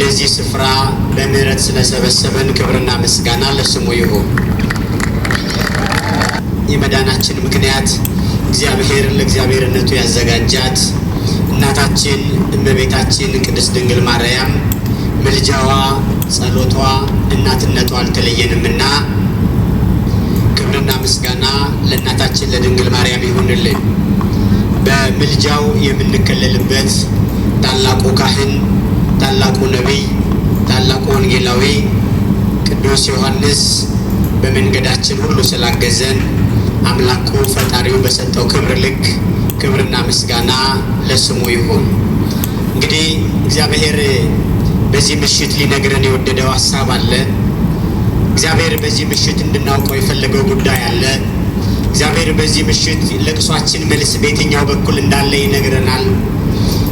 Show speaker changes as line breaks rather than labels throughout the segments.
ወደዚህ ስፍራ በምህረት ስለሰበሰበን ክብርና ምስጋና ለስሙ ይሁን። የመዳናችን ምክንያት እግዚአብሔር ለእግዚአብሔርነቱ ያዘጋጃት እናታችን እመቤታችን ቅድስት ድንግል ማርያም ምልጃዋ፣ ጸሎቷ፣ እናትነቷ አልተለየንምና ክብርና ምስጋና ለእናታችን ለድንግል ማርያም ይሁንልን። በምልጃው የምንከለልበት ታላቁ ካህን፣ ታላቁ ነቢይ፣ ታላቁ ወንጌላዊ ቅዱስ ዮሐንስ በመንገዳችን ሁሉ ስላገዘን አምላኩ ፈጣሪው በሰጠው ክብር ልክ ክብርና ምስጋና ለስሙ ይሁን። እንግዲህ እግዚአብሔር በዚህ ምሽት ሊነግረን የወደደው ሐሳብ አለ። እግዚአብሔር በዚህ ምሽት እንድናውቀው የፈለገው ጉዳይ አለ። እግዚአብሔር በዚህ ምሽት ለቅሷችን መልስ በየትኛው በኩል እንዳለ ይነግረናል።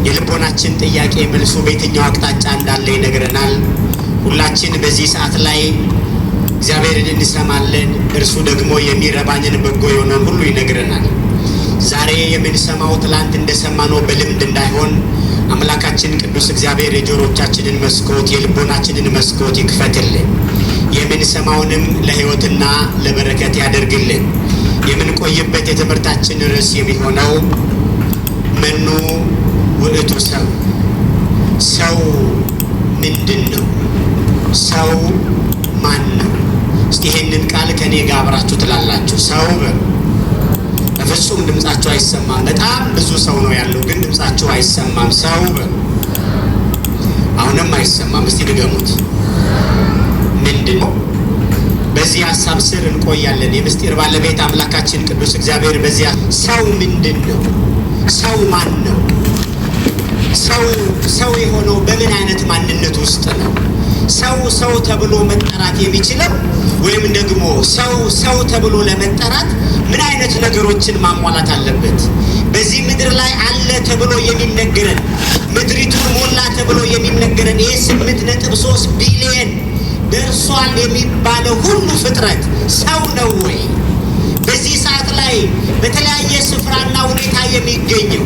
የልቦናችን ጥያቄ መልሱ በየትኛው አቅጣጫ እንዳለ ይነግረናል። ሁላችን በዚህ ሰዓት ላይ እግዚአብሔርን እንሰማለን። እርሱ ደግሞ የሚረባኝን በጎ የሆነውን ሁሉ ይነግረናል። ዛሬ የምንሰማው ትላንት እንደሰማነው በልምድ እንዳይሆን አምላካችን ቅዱስ እግዚአብሔር የጆሮቻችንን መስኮት የልቦናችንን መስኮት ይክፈትልን። የምንሰማውንም ለሕይወትና ለበረከት ያደርግልን። የምንቆይበት የትምህርታችን ርዕስ የሚሆነው መኑ ውእቱ ሰው፣ ሰው ምንድን ነው? ሰው ማን ነው? እስቲ ይሄንን ቃል ከኔ ጋር አብራችሁ ትላላችሁ። ሰው በፍጹም ድምጻችሁ አይሰማም። በጣም ብዙ ሰው ነው ያለው፣ ግን ድምጻችሁ አይሰማም። ሰው አሁንም አይሰማም። እስቲ ድገሙት። ምንድን ነው? በዚህ ሐሳብ ስር እንቆያለን። የምስጢር ባለቤት አምላካችን ቅዱስ እግዚአብሔር በዚያ ሰው ምንድን ነው? ሰው ማን ነው? ሰው የሆነው በምን አይነት ማንነት ውስጥ ነው? ሰው ተብሎ መጠራት የሚችለው ወይም ደግሞ ሰው ተብሎ ለመጠራት ምን አይነት ነገሮችን ማሟላት አለበት? በዚህ ምድር ላይ አለ ተብሎ የሚነገረን ምድሪቱን ሞላ ተብሎ የሚነገረን ይሄ 8.3 ቢሊዮን ደርሷል የሚባለው ሁሉ ፍጥረት ሰው ነው ወይ? በዚህ ሰዓት ላይ በተለያየ ስፍራና ሁኔታ የሚገኘው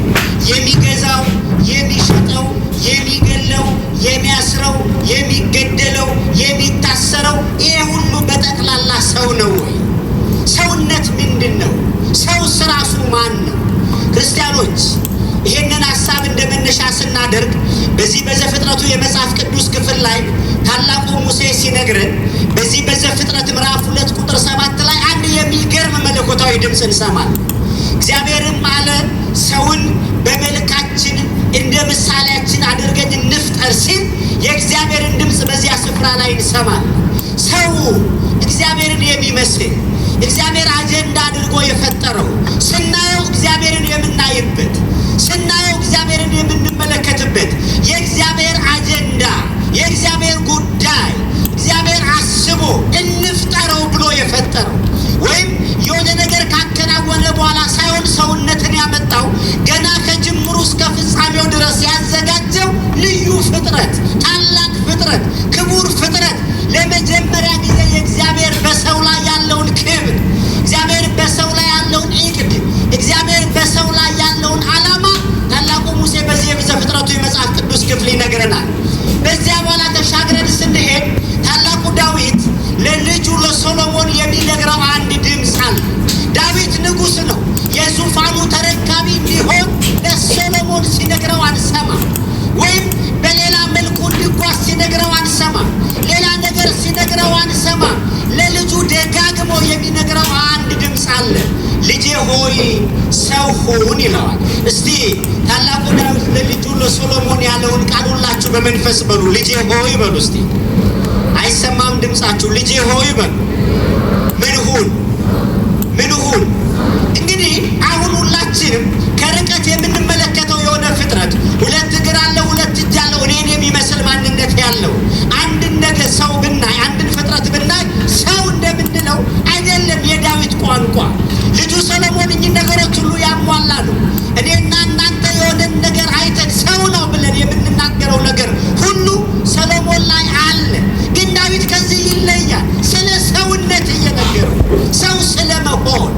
የሚገዛው፣ የሚሸጠው፣ የሚገለው፣ የሚያስረው፣ የሚገደለው፣ የሚታሰረው ይሄ ሁሉ በጠቅላላ ሰው ነው ወይ? ሰውነት ምንድን ነው? ሰውስ ራሱ ማን ነው? ክርስቲያኖች ይሄንን ሐሳብ እንደ መነሻ ስናደርግ በዚህ በዘፍጥረቱ የመጽሐፍ ቅዱስ ክፍል ላይ ታላቁ ሙሴ ሲነግረን በዚህ በዘፍጥረት ምዕራፍ 2 ቁጥር 7 ላይ አንድ የሚገርም መለኮታዊ ድምፅ እንሰማለን። እግዚአብሔርም አለ ሰውን በመልካችን እንደ ምሳሌያችን አድርገን እንፍጠር ሲል የእግዚአብሔርን ድምፅ በዚያ ስፍራ ላይ እንሰማለን። ሰው እግዚአብሔርን የሚመስል እግዚአብሔር አጀንዳ አድርጎ የፈጠረው ስናየው እግዚአብሔርን የምናይበት ስናየው እግዚአብሔርን የምንመለከትበት የእግዚአብሔር አጀንዳ የእግዚአብሔር ጉዳይ እግዚአብሔር አስቦ እንፍጠረው ብሎ የፈጠረው ወይም የሆነ ነገር ካከናወነ በኋላ ሳይሆን ሰውነትን ያመጣው ገና ከጅምሩ እስከ ፍጻሜው ድረስ ያዘጋጀው ልዩ ፍጥረት፣ ታላቅ ፍጥረት፣ ክቡር ፍጥረት ለመጀመሪያ ጊዜ የእግዚአብሔር በሰው ላይ ያለውን ክብር እግዚአብሔር በሰው ላይ ያለውን ዕቅድ እግዚአብሔር በሰው ላይ ያለውን ዓላማ ታላቁ ሙሴ በዚህ በዘፍጥረቱ የመጽሐፍ ቅዱስ ክፍል ይነግረናል። በዚያ በኋላ ተሻግረን ስንሄድ ታላቁ ዳዊት ለልጁ ለሶሎሞን የሚነግረው አንድ ድምፅ አለ። ዳዊት ንጉሥ ነው። የዙፋኑ ተረካቢ እንዲሆን ለሶሎሞን ሲነግረው አንሰማ፣ ወይም በሌላ መልኩ እንዲጓዝ ሲነግረው አንሰማ፣ ሌላ ነገር ሲነግረው አንሰማ። ለልጁ ደጋግሞ የሚነግረው አንድ ድምፅ አለ። ልጄ ሆይ ሰው ሁን ይለዋል። እስቲ ታላቁ ዳዊት ለልጁ ለሶሎሞን ያለውን ቃል ሁላችሁ በመንፈስ በሉ። ልጄ ሆይ በሉ እስቲ። አይሰማም ድምጻችሁ? ልጄ ሆይ በሉ። ምን ሁን? ምን ሁን? እንግዲህ አሁን ሁላችንም ከርቀት የምንመለከተው የሆነ ፍጥረት ሁለት እግር አለው፣ ሁለት እጅ አለው፣ እኔን የሚመስል ማንነት ያለው አንድን ነገር ሰው ብናይ አንድን ፍጥረት ብናይ ሰው እንደምንለው አይደለም የዳዊት ቋንቋ። ልጁ ሰሎሞን እኚህ ነገሮች ሁሉ ያሟላሉ። እኔና እናንተ የሆነን ነገር አይተን ሰው ነው ብለን የምንናገረው ነገር ሁሉ ሰሎሞን ላይ አለ። ግን ዳዊት ከዚህ ይለያል። ስለ ሰውነት እየነገረው ሰው ስለመሆን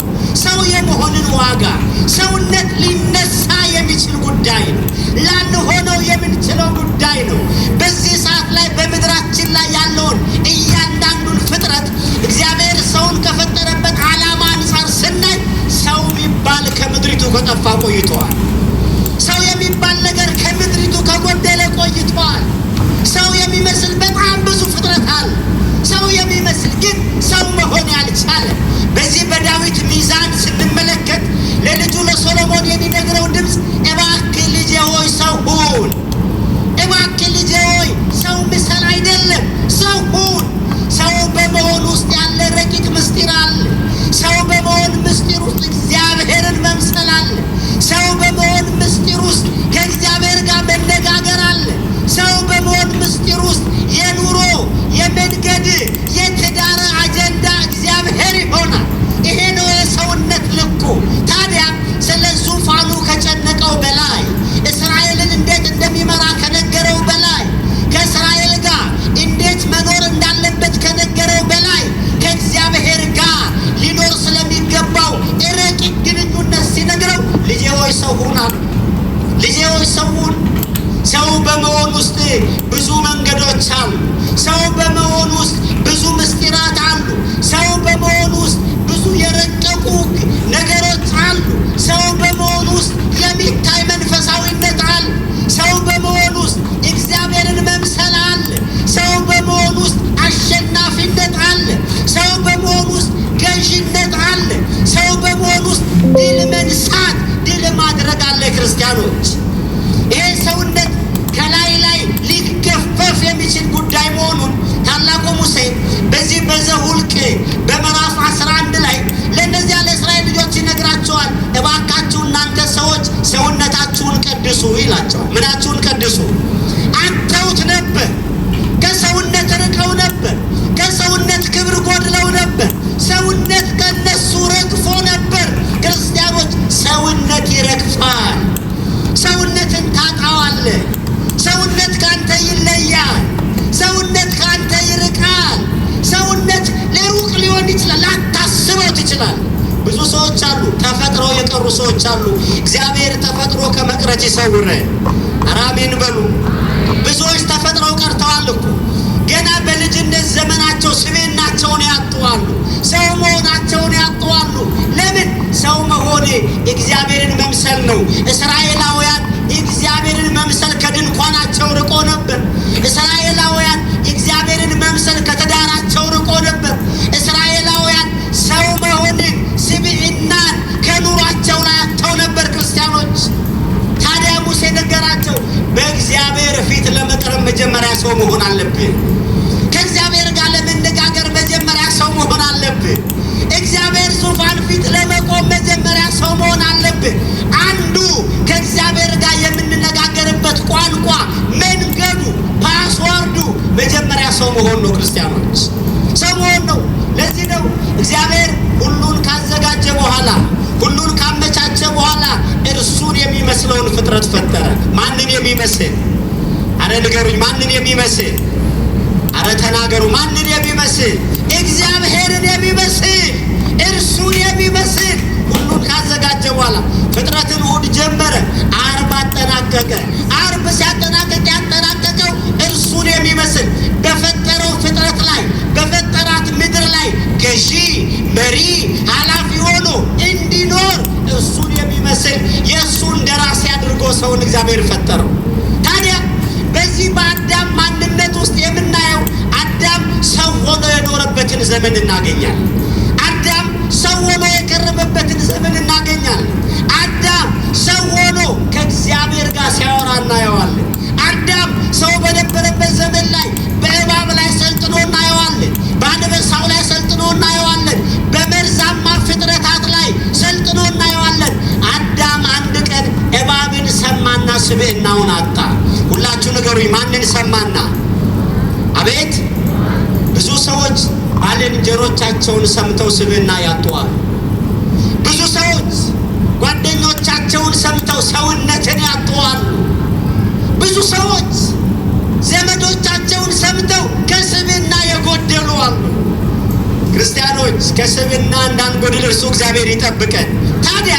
ከጠፋ ቆይቷል። ሰው የሚባል ነገር ከምድሪቱ ከጎደለ ቆይቷል። ሰው የሚመስል በጣም ብዙ ፍጥረት አለ። ሰው የሚመስል ግን ሰው መሆን ያልቻለ በዚህ በዳዊት ሚዛን ስንመለከት ለልጁ ለሶሎሞን የሚነግረው ድምፅ እባክህ ልጄ ሆይ ሰው ሁን፣ እባክህ ልጄ ሆይ ሰው ምሰል አይደለም ሰው ሁን። ሰው በመሆን ውስጥ ያለ ረቂቅ ምስጢር አለ። ሰው በመሆን ምስጢር ውስጥ እግዚአብሔርን መምሰል አለ። ሰው በመሆን ምስጢር ውስጥ ከእግዚአብሔር ጋር መነጋገር አለ። ሰው በመሆን ምስጢር ውስጥ የኑሮ የመንገድ የትዳር አጀንዳ እግዚአብሔር ይሆናል። ይሄ ነው የሰውነት ልኩ። ታዲያ ስለ ዙፋኑ ከጨነቀው በላይ እስራኤልን እንዴት እንደሚመራ ከነገረው በላይ ከእስራኤል ጋር እንዴት መኖር እንዳለበት ከነገረው በላይ ከእግዚአብሔር ጋር ሊኖር ስለሚገባው ረቂቅ ግንኙነት ሲነግረው ልጄ ሆይ ሰው ሁን አለ። ልጄ ሆይ ሰው ሁን። ሰው በመሆን ውስጥ ብዙ መንገዶች አሉ። ሰው በመሆን ውስጥ ብዙ ምስጢራት አሉ። ሰው በመሆን ውስጥ ብዙ የረቀቁ ነገሮች አሉ። ሰው በመሆን ውስጥ የሚታይ መንፈሳዊነት አለ። ሰው በመሆን ውስጥ እግዚአብሔርን መምሰል አለ። ሰው በመሆን ውስጥ አሸናፊነት አለ። ሰው በመሆን ውስጥ ገዥነት አለ። ሰው በመሆን ውስጥ ድል መንሳት፣ ድል ማድረግ አለ። ክርስቲያኖች ይሄ ሰውነት ከላይ ላይ ሊገፈፍ የሚችል ጉዳይ መሆኑን ታላቁ ሙሴ በዚህ በዘኍልቍ በምዕራፍ 11 ላይ ለእነዚያ ለእስራኤል ልጆች ይነግራቸዋል። እባካችሁ እናንተ ሰዎች ሰውነታችሁን ቀድሱ ይላቸዋል። ምናችሁን ቀድሱ? አጥተውት ነበር። ከሰውነት ርቀው ነበር። ከሰውነት ክብር ጎድለው ነበር። ሰውነት ከነሱ ረግፎ ነበር። ክርስቲያኖች ሰውነት ይረግፋል። ሰውነትን ታጣዋለህ። ሰውነት ካንተ ይለያል። ሰውነት ካንተ ይርቃል። ሰውነት ለሩቅ ሊሆን ይችላል፣ ላታስበው ትችላል። ብዙ ሰዎች አሉ፣ ተፈጥረው የቀሩ ሰዎች አሉ። እግዚአብሔር ተፈጥሮ ከመቅረት ይሰውረን። አሜን በሉ። ብዙዎች ተፈጥረው ቀርተዋል እኮ ገና በልጅነት ዘመናቸው ስብዕናቸውን ያጡዋሉ። ሰው መሆናቸውን ያጡዋሉ። ለምን? ሰው መሆን እግዚአብሔርን መምሰል ነው። እስራኤላውያን እግዚአብሔርን መምሰል ከድንኳናቸው ርቆ ነበር። እስራኤላውያን እግዚአብሔርን መምሰል ከትዳራቸው ርቆ ነበር። እስራኤላውያን ሰው መሆንን ስብዕናን ከኑሯቸው ላይ አጥተው ነበር። ክርስቲያኖች ታዲያ ሙሴ ነገራቸው፣ በእግዚአብሔር ፊት ለመቅረብ መጀመሪያ ሰው መሆን አለብህ። ከእግዚአብሔር ጋር ለመነጋገር መጀመሪያ ሰው መሆን አለብህ። እግዚአብሔር ዙፋን ፊት ለመቆም መጀመሪያ ሰው መሆን አለብህ። አንዱ ከእግዚአብሔር ጋር የምንነጋገርበት ቋንቋ፣ መንገዱ፣ ፓስዋርዱ መጀመሪያ ሰው መሆን ነው። ክርስቲያኖች ሰው መሆን ነው። ለዚህ ነው እግዚአብሔር ሁሉን ካዘጋጀ በኋላ ሁሉን ካመቻቸ በኋላ እርሱን የሚመስለውን ፍጥረት ፈጠረ። ማንን የሚመስል? አረ ንገሩኝ፣ ማንን የሚመስል? አረ ተናገሩ፣ ማንን የሚመስል? እግዚአብሔርን የሚመስል እርሱን የሚመስል ሁሉን ካዘጋጀ በኋላ ፍጥረትን እሑድ ጀመረ፣ ዓርብ አጠናቀቀ። ዓርብ ሲያጠናቀቅ ያጠናቀቀው እርሱን የሚመስል በፈጠረው ፍጥረት ላይ በፈጠራት ምድር ላይ ገዢ፣ መሪ፣ ኃላፊ ሆኖ እንዲኖር እርሱን የሚመስል የእሱን ደራሲ አድርጎ ሰውን እግዚአብሔር ፈጠረው። ታዲያ በዚህ በአዳም ማንነት ውስጥ የምናየው አዳም ሰው ሆኖ የኖረበትን ዘመን እናገኛለን። አዳም ሰው ሆኖ የቀረበበትን ዘመን እናገኛለን። አዳም ሰው ሆኖ ከእግዚአብሔር ጋር ሲያወራ እናየዋለን። አዳም ሰው በነበረበት ዘመን ላይ በእባብ ላይ ሰልጥኖ እናየዋለን። በአንበሳው ላይ ሰልጥኖ እናየዋለን። በመርዛማ ፍጥረታት ላይ ሰልጥኖ እናየዋለን። አዳም አንድ ቀን እባብን ሰማና ስብዕናውን አጣ። ሁላችሁ ንገሩኝ፣ ማንን ሰማና? አቤት! ብዙ ሰዎች ባልንጀሮቻቸውን ሰምተው ስብዕና ያጡዋል። ብዙ ሰዎች ጓደኞቻቸውን ሰምተው ሰውነትን ያጡዋል። ብዙ ሰዎች ዘመዶቻቸውን ሰምተው ከስብዕና የጎደሉ አሉ። ክርስቲያኖች ከስብዕና እንዳንጎድል እርሱ እግዚአብሔር ይጠብቀን። ታዲያ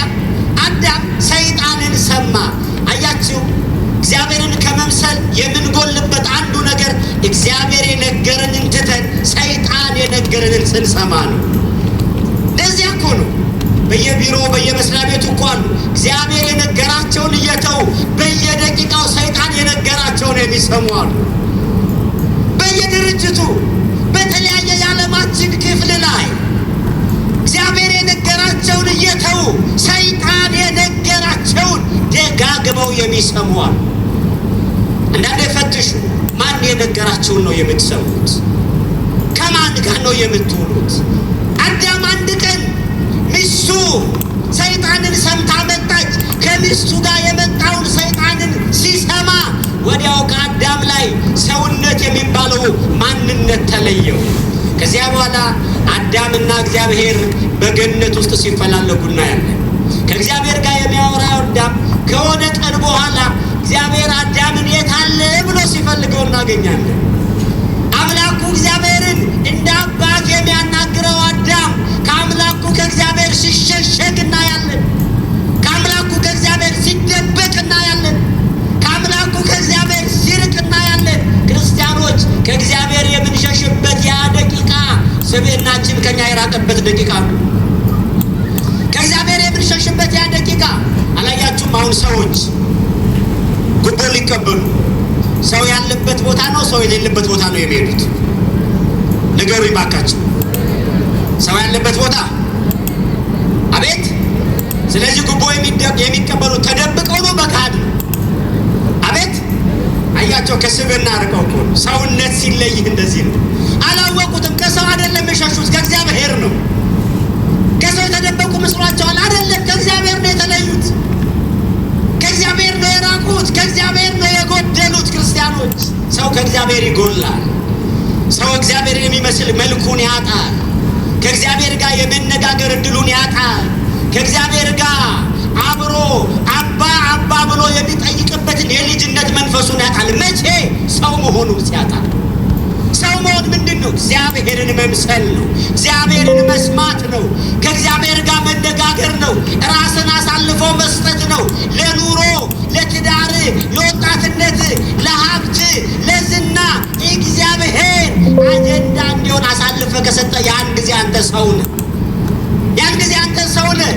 አዳም ሰይጣንን ሰማ። አያችሁ፣ እግዚአብሔርን ከመምሰል የምንጎልበት አንዱ ነገር እግዚአብሔር የነገረንን ትተን ሰይጣን የነገረንን ስንሰማ ነው። ለዚያ እኮ ነው በየቢሮ በየመስሪያ ቤቱ እኮ አሉ። እግዚአብሔር የነገራቸውን እየተው በየደቂቃው ሰይጣን የነገራቸውን የሚሰሙ አሉ። በየድርጅቱ በተለያየ የዓለማችን ክፍል ላይ እግዚአብሔር የነገራቸውን እየተው ሰይጣን የነገራቸውን ደጋግመው የሚሰሙ አሉ። አንዳንዴ ፈትሹ። ማን የነገራችሁን ነው የምትሰሙት? ከማን ጋር ነው የምትውሉት? አዳም አንድ ቀን ሚስቱ ሰይጣንን ሰምታ መጣች። ከሚስቱ ጋር የመጣውን ሰይጣንን ሲሰማ ወዲያው ከአዳም ላይ ሰውነት የሚባለው ማንነት ተለየው። ከዚያ በኋላ አዳምና እግዚአብሔር በገነት ውስጥ ሲፈላለጉ እናያለን። ከእግዚአብሔር ጋር የሚያወራው አዳም ከሆነ ቀን በኋላ እግዚአብሔር አዳምን የት አለ ብሎ ሲፈልገው እናገኛለን። አምላኩ እግዚአብሔርን እንደ አባት የሚያናግረው አዳም ከአምላኩ ከእግዚአብሔር ሲሸሸግ እናያለን። ከአምላኩ ከእግዚአብሔር ሲደበቅ እናያለን። ከአምላኩ ከእግዚአብሔር ሲርቅ እናያለን። ክርስቲያኖች ከእግዚአብሔር የምንሸሽበት ያ ደቂቃ ስብዕናችን ከኛ የራቀበት ደቂቃ ነው። ከእግዚአብሔር የምንሸሽበት ያ ደቂቃ አላያችሁም? አሁን ሰዎች ጉቦ ሊቀበሉ ሰው ያለበት ቦታ ነው ሰው የሌለበት ቦታ ነው የሚሄዱት? ንገሩኝ ባካችሁ። ሰው ያለበት ቦታ አቤት። ስለዚህ ጉቦ የሚቀበሉ ተደብቀው ነው በካድ ነው? አቤት። አያቸው ከስብዕና ርቀው እኮ ነው። ሰውነት ሲለይ እንደዚህ ነው። አላወቁትም። ከሰው አይደለም የሸሹት ከእግዚአብሔር ነው። ከሰው የተደበቁ መስሏቸዋል። አይደለም፣ ከእግዚአብሔር ነው የተለዩት። ከእግዚአብሔር ነው የራቁት። ከእግዚአብሔር ነው የጎደሉት። ክርስቲያኖች ሰው ከእግዚአብሔር ይጎላል። ሰው እግዚአብሔር የሚመስል መልኩን ያጣል። ከእግዚአብሔር ጋር የመነጋገር እድሉን ያጣል። ከእግዚአብሔር ጋር አብሮ አባ አባ ብሎ የሚጠይቅበትን የልጅነት መንፈሱን ያጣል። መቼ? ሰው መሆኑን ሲያጣ። ሰው መሆን ምንድን ነው? እግዚአብሔርን መምሰል ነው። እግዚአብሔርን መስማት ነው። ከእግዚአብሔር ጋር መነጋገር ነው። ራስን አሳልፎ መስጠት ነው። ለኑሮ፣ ለትዳር፣ ለወጣትነት፣ ለሀብት፣ ለዝና እግዚአብሔር አጀንዳ እንዲሆን አሳልፈ ከሰጠ ያን ጊዜ አንተ ሰው ነህ። ያን ጊዜ አንተ ሰው ነህ።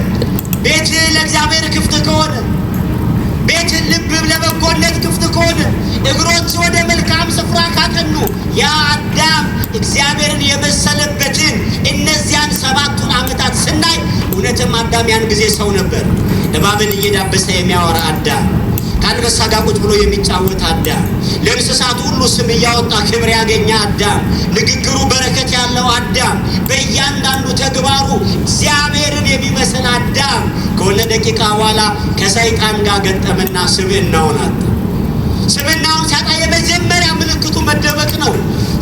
ቤት ለእግዚአብሔር ክፍት ከሆነ፣ ቤት ልብ ለበጎነት ክፍት ከሆነ፣ እግሮች ወደ መልካም ስፍራ ካቀኑ ያ አዳም እግዚአብሔርን የመሰለበትን እነዚያን 7 ዓመታት ስናይ እውነትም አዳም ያን ጊዜ ሰው ነበር። እባብን እየዳበሰ የሚያወራ አዳም፣ ከአንበሳ ጋር ቁጭ ብሎ የሚጫወት አዳም፣ ለእንስሳቱ ሁሉ ስም እያወጣ ክብር ያገኘ አዳም፣ ንግግሩ በረከት ያለው አዳም፣ በእያንዳንዱ ተግባሩ እግዚአብሔርን የሚመስል አዳም ከሆነ ደቂቃ በኋላ ከሰይጣን ጋር ገጠመና ስብዕናውን አጣ። ስብዕናውን ሲያጣ የመጀመሪያ ምልክቱ መደበቅ ነው።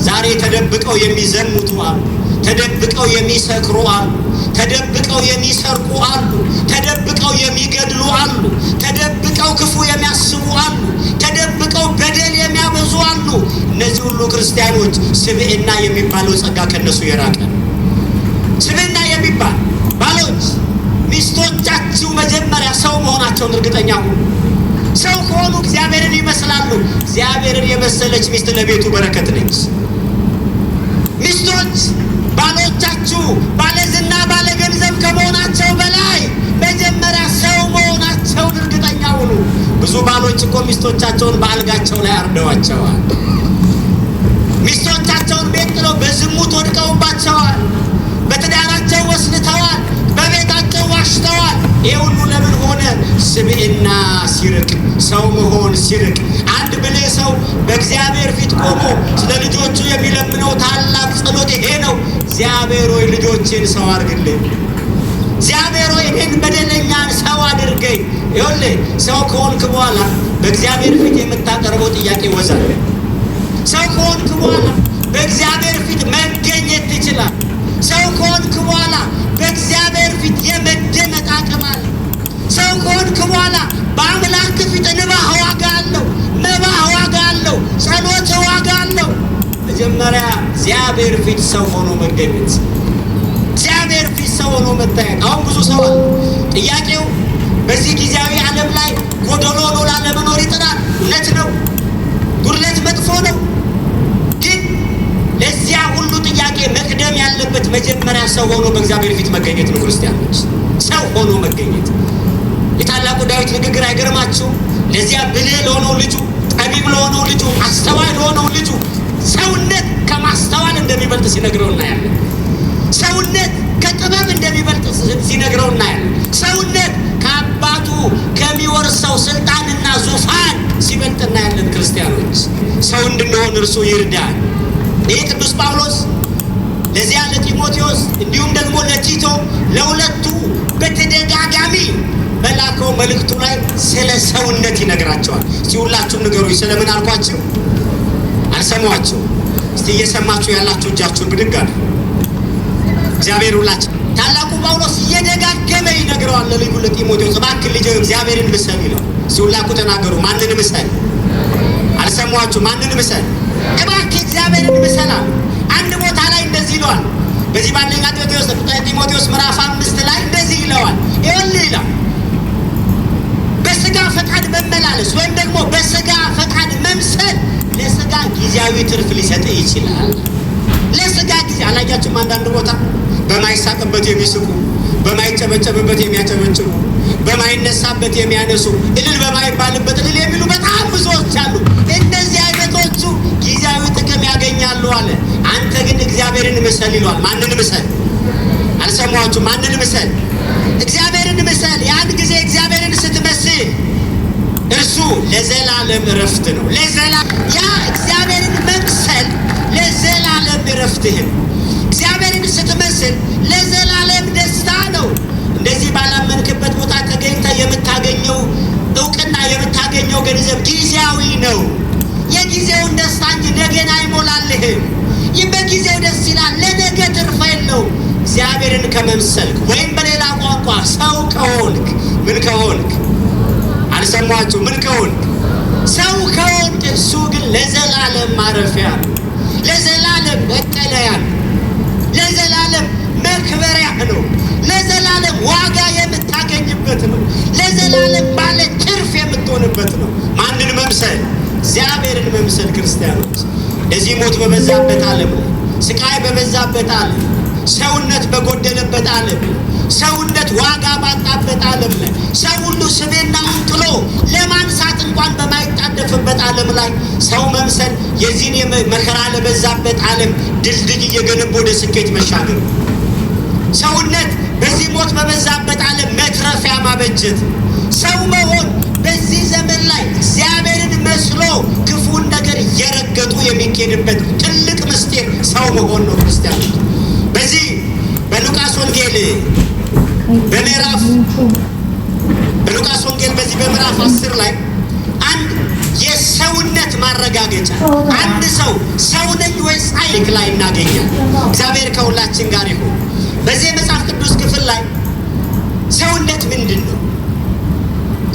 ዛሬ ተደብቀው የሚዘሙቱ አሉ። ተደብቀው የሚሰክሩ አሉ። ተደብቀው የሚሰርቁ አሉ። ተደብቀው የሚገድሉ አሉ። ተደብቀው ክፉ የሚያስቡ አሉ። ተደብቀው በደል የሚያበዙ አሉ። እነዚህ ሁሉ ክርስቲያኖች ስብዕና የሚባለው ጸጋ ከነሱ የራቀ ነው። ስብዕና የሚባል ባሎች ሚስቶቻችሁ መጀመሪያ ሰው መሆናቸውን እርግጠኛ ሁኑ። ሰው ከሆኑ እግዚአብሔርን ይመስላሉ። እግዚአብሔርን የመሰለች ሚስት ለቤቱ በረከት ነች። ሚስቶች ባሎቻችሁ ባለዝና ባለገንዘብ ከመሆናቸው በላይ መጀመሪያ ሰው መሆናቸውን እርግጠኛ ሁኑ። ብዙ ባሎች እኮ ሚስቶቻቸውን በአልጋቸው ላይ አርደዋቸዋል። ሚስቶቻቸውን ቤት ጥለው በዝሙት ወድቀውባቸዋል። በትዳራቸው ወስልተዋል። በቤታቸው ዋሽተዋል። ይህ ሁሉ ለምን ሆነ? ስብዕና ሲርቅ፣ ሰው መሆን ሲርቅ። አንድ ብልህ ሰው በእግዚአብሔር ፊት ቆሞ ስለ ልጆቹ የሚለምነው ታላቅ ጸሎት ይሄ ነው። እግዚአብሔር ሆይ ልጆችን ሰው አድርግልኝ። እግዚአብሔር ሆይ እኔን በደለኛን ሰው አድርገኝ። ይኸውልህ ሰው ከሆንክ በኋላ በእግዚአብሔር ፊት የምታቀርበው ጥያቄ ወዛል። ሰው ከሆንክ በኋላ በእግዚአብሔር ፊት መገኘት ትችላል። ሰው ከሆንክ በኋላ በእግዚአብሔር ፊት የመደመጥ አቅም አለ። ሰው ከሆንክ በኋላ በአምላክ ፊት እንባህ ዋጋ አለው፣ መባህ ዋጋ አለው፣ ጸሎት ዋጋ አለው። መጀመሪያ እግዚአብሔር ፊት ሰው ሆኖ መገኘት፣ እግዚአብሔር ፊት ሰው ሆኖ መታየት። አሁን ብዙ ሰው አለ። ጥያቄው በዚህ ጊዜያዊ ዓለም ላይ ጎደሎ ኖላ ለመኖር ይጥራል። እውነት ነው። ጉድለት መጥፎ ነው። ግን ለዚያ ሁሉ ጥያቄ መቅደም ያለበት መጀመሪያ ሰው ሆኖ በእግዚአብሔር ፊት መገኘት ነው። ክርስቲያኖች ሰው ሆኖ መገኘት። የታላቁ ዳዊት ንግግር አይገርማችሁ? ለዚያ ብልህ ለሆነው ልጁ፣ ጠቢብ ለሆነው ልጁ፣ አስተዋይ ለሆነው ልጁ ሰውነት ከማስተዋል እንደሚበልጥ ሲነግረው እናያለን። ሰውነት ከጥበብ እንደሚበልጥ ሲነግረው እናያለን። ሰውነት ከአባቱ ከሚወርሰው ስልጣንና ዙፋን ሲበልጥ እናያለን። ክርስቲያኖች ሰው እንድንሆን እርሱ ይርዳል። ይህ ቅዱስ ጳውሎስ ለዚያ ለጢሞቴዎስ እንዲሁም ደግሞ ለቲቶ ለሁለቱ በተደጋጋሚ በላከው መልእክቱ ላይ ስለ ሰውነት ይነግራቸዋል። እስቲ ሁላችሁም ንገሩኝ፣ ስለምን አልኳችሁ? አልሰማችሁ? እስቲ እየሰማችሁ ያላችሁ እጃችሁን ብድግ አድርጉ። እግዚአብሔር ሁላችሁ ታላቁ ጳውሎስ እየደጋገመ ይነግረዋል ለልጁ ለጢሞቴዎስ፣ እባክህ ልጅ እግዚአብሔርን ምሰል ይለው። እስቲ ሁላችሁ ተናገሩ፣ ማንን ምሰል? አልሰማችሁ? ማንን ምሰል? እባክህ እግዚአብሔርን ምሰል። አንድ ቦታ ላይ እንደዚህ ይለዋል። በዚህ ባለኛ ጢሞቴዎስ ምዕራፍ 5 ላይ እንደዚህ ይለዋል። ይኸውልህ ይላል በስጋ ፈቃድ መመላለስ ወይም ደግሞ በስጋ ፈቃድ መምሰል ለስጋ ጊዜያዊ ትርፍ ሊሰጥ ይችላል። ለስጋ ጊዜ አላያችሁም? አንዳንድ ቦታ በማይሳቅበት የሚስቁ፣ በማይጨበጨብበት የሚያጨበጭቡ፣ በማይነሳበት የሚያነሱ፣ እልል በማይባልበት እልል የሚሉ በጣም ብዙዎች አሉ። እነዚህ አይነቶቹ ጊዜያዊ ጥቅም ያገኛሉ አለ። አንተ ግን እግዚአብሔርን ምሰል ይለዋል። ማንን ምሰል? አልሰማችሁ? ማንን ምሰል? እግዚአብሔርን ምሰል። ያን ጊዜ እግዚአብሔርን ስትመስል እርሱ ለዘላለም እረፍት ነው። ያ እግዚአብሔርን መምሰል ለዘላለም እረፍትህን፣ እግዚአብሔርን ስትመስል ለዘላለም ደስታ ነው። እንደዚህ ባላመንክበት ቦታ ተገኝተህ የምታገኘው እውቅና የምታገኘው ገንዘብ ጊዜያዊ ነው። የጊዜውን ደስታ እንጂ ነገን አይሞላልህም። ይህ በጊዜው ደስ ይላል፣ ለነገ ትርፍ የለውም። እግዚአብሔርን ከመምሰልክ ወይም በሌላ ቋንቋ ሰው ከሆንክ ምን ከሆንክ? አልሰማችሁ? ምን ከሆንክ? ሰው ከሆንክ እሱ ግን ለዘላለም ማረፊያ ነው፣ ለዘላለም መጠለያ ነው፣ ለዘላለም መክበሪያ ነው፣ ለዘላለም ዋጋ የምታገኝበት ነው፣ ለዘላለም ባለ ትርፍ የምትሆንበት ነው። ማንን መምሰል? እግዚአብሔርን መምሰል። ክርስቲያኖች እዚህ ሞት በበዛበት ዓለም፣ ስቃይ በበዛበት ዓለም፣ ሰውነት በጎደለበት ዓለም፣ ሰውነት ዋጋ ባጣበት ዓለም ላይ፣ ሰው ሁሉ ስብዕናውን ጥሎ ለማንሳት እንኳን በማይጣደፍበት ዓለም ላይ ሰው መምሰል የዚህን መከራ ለበዛበት ዓለም ድልድይ እየገነቡ ወደ ስኬት መሻገር፣ ሰውነት በዚህ ሞት በበዛበት ዓለም መትረፊያ ማበጀት፣ ሰው መሆን በዚህ ዘመን ላይ እግዚአብሔርን መስሎ ክፉን ነገር እየረገጡ የሚኬድበት ትልቅ ምስጢር ሰው መሆን ነው። ክርስቲያኖች በዚህ በሉቃስ ወንጌል በዚህ በምዕራፍ 10 ላይ አንድ የሰውነት ማረጋገጫ አንድ ሰው ነኝ ወይስ አይክ ላይ እናገኛለን። እግዚአብሔር ከሁላችን ጋር ይሁን። በዚህ መጽሐፍ ቅዱስ ክፍል ላይ ሰውነት ምንድን ነው?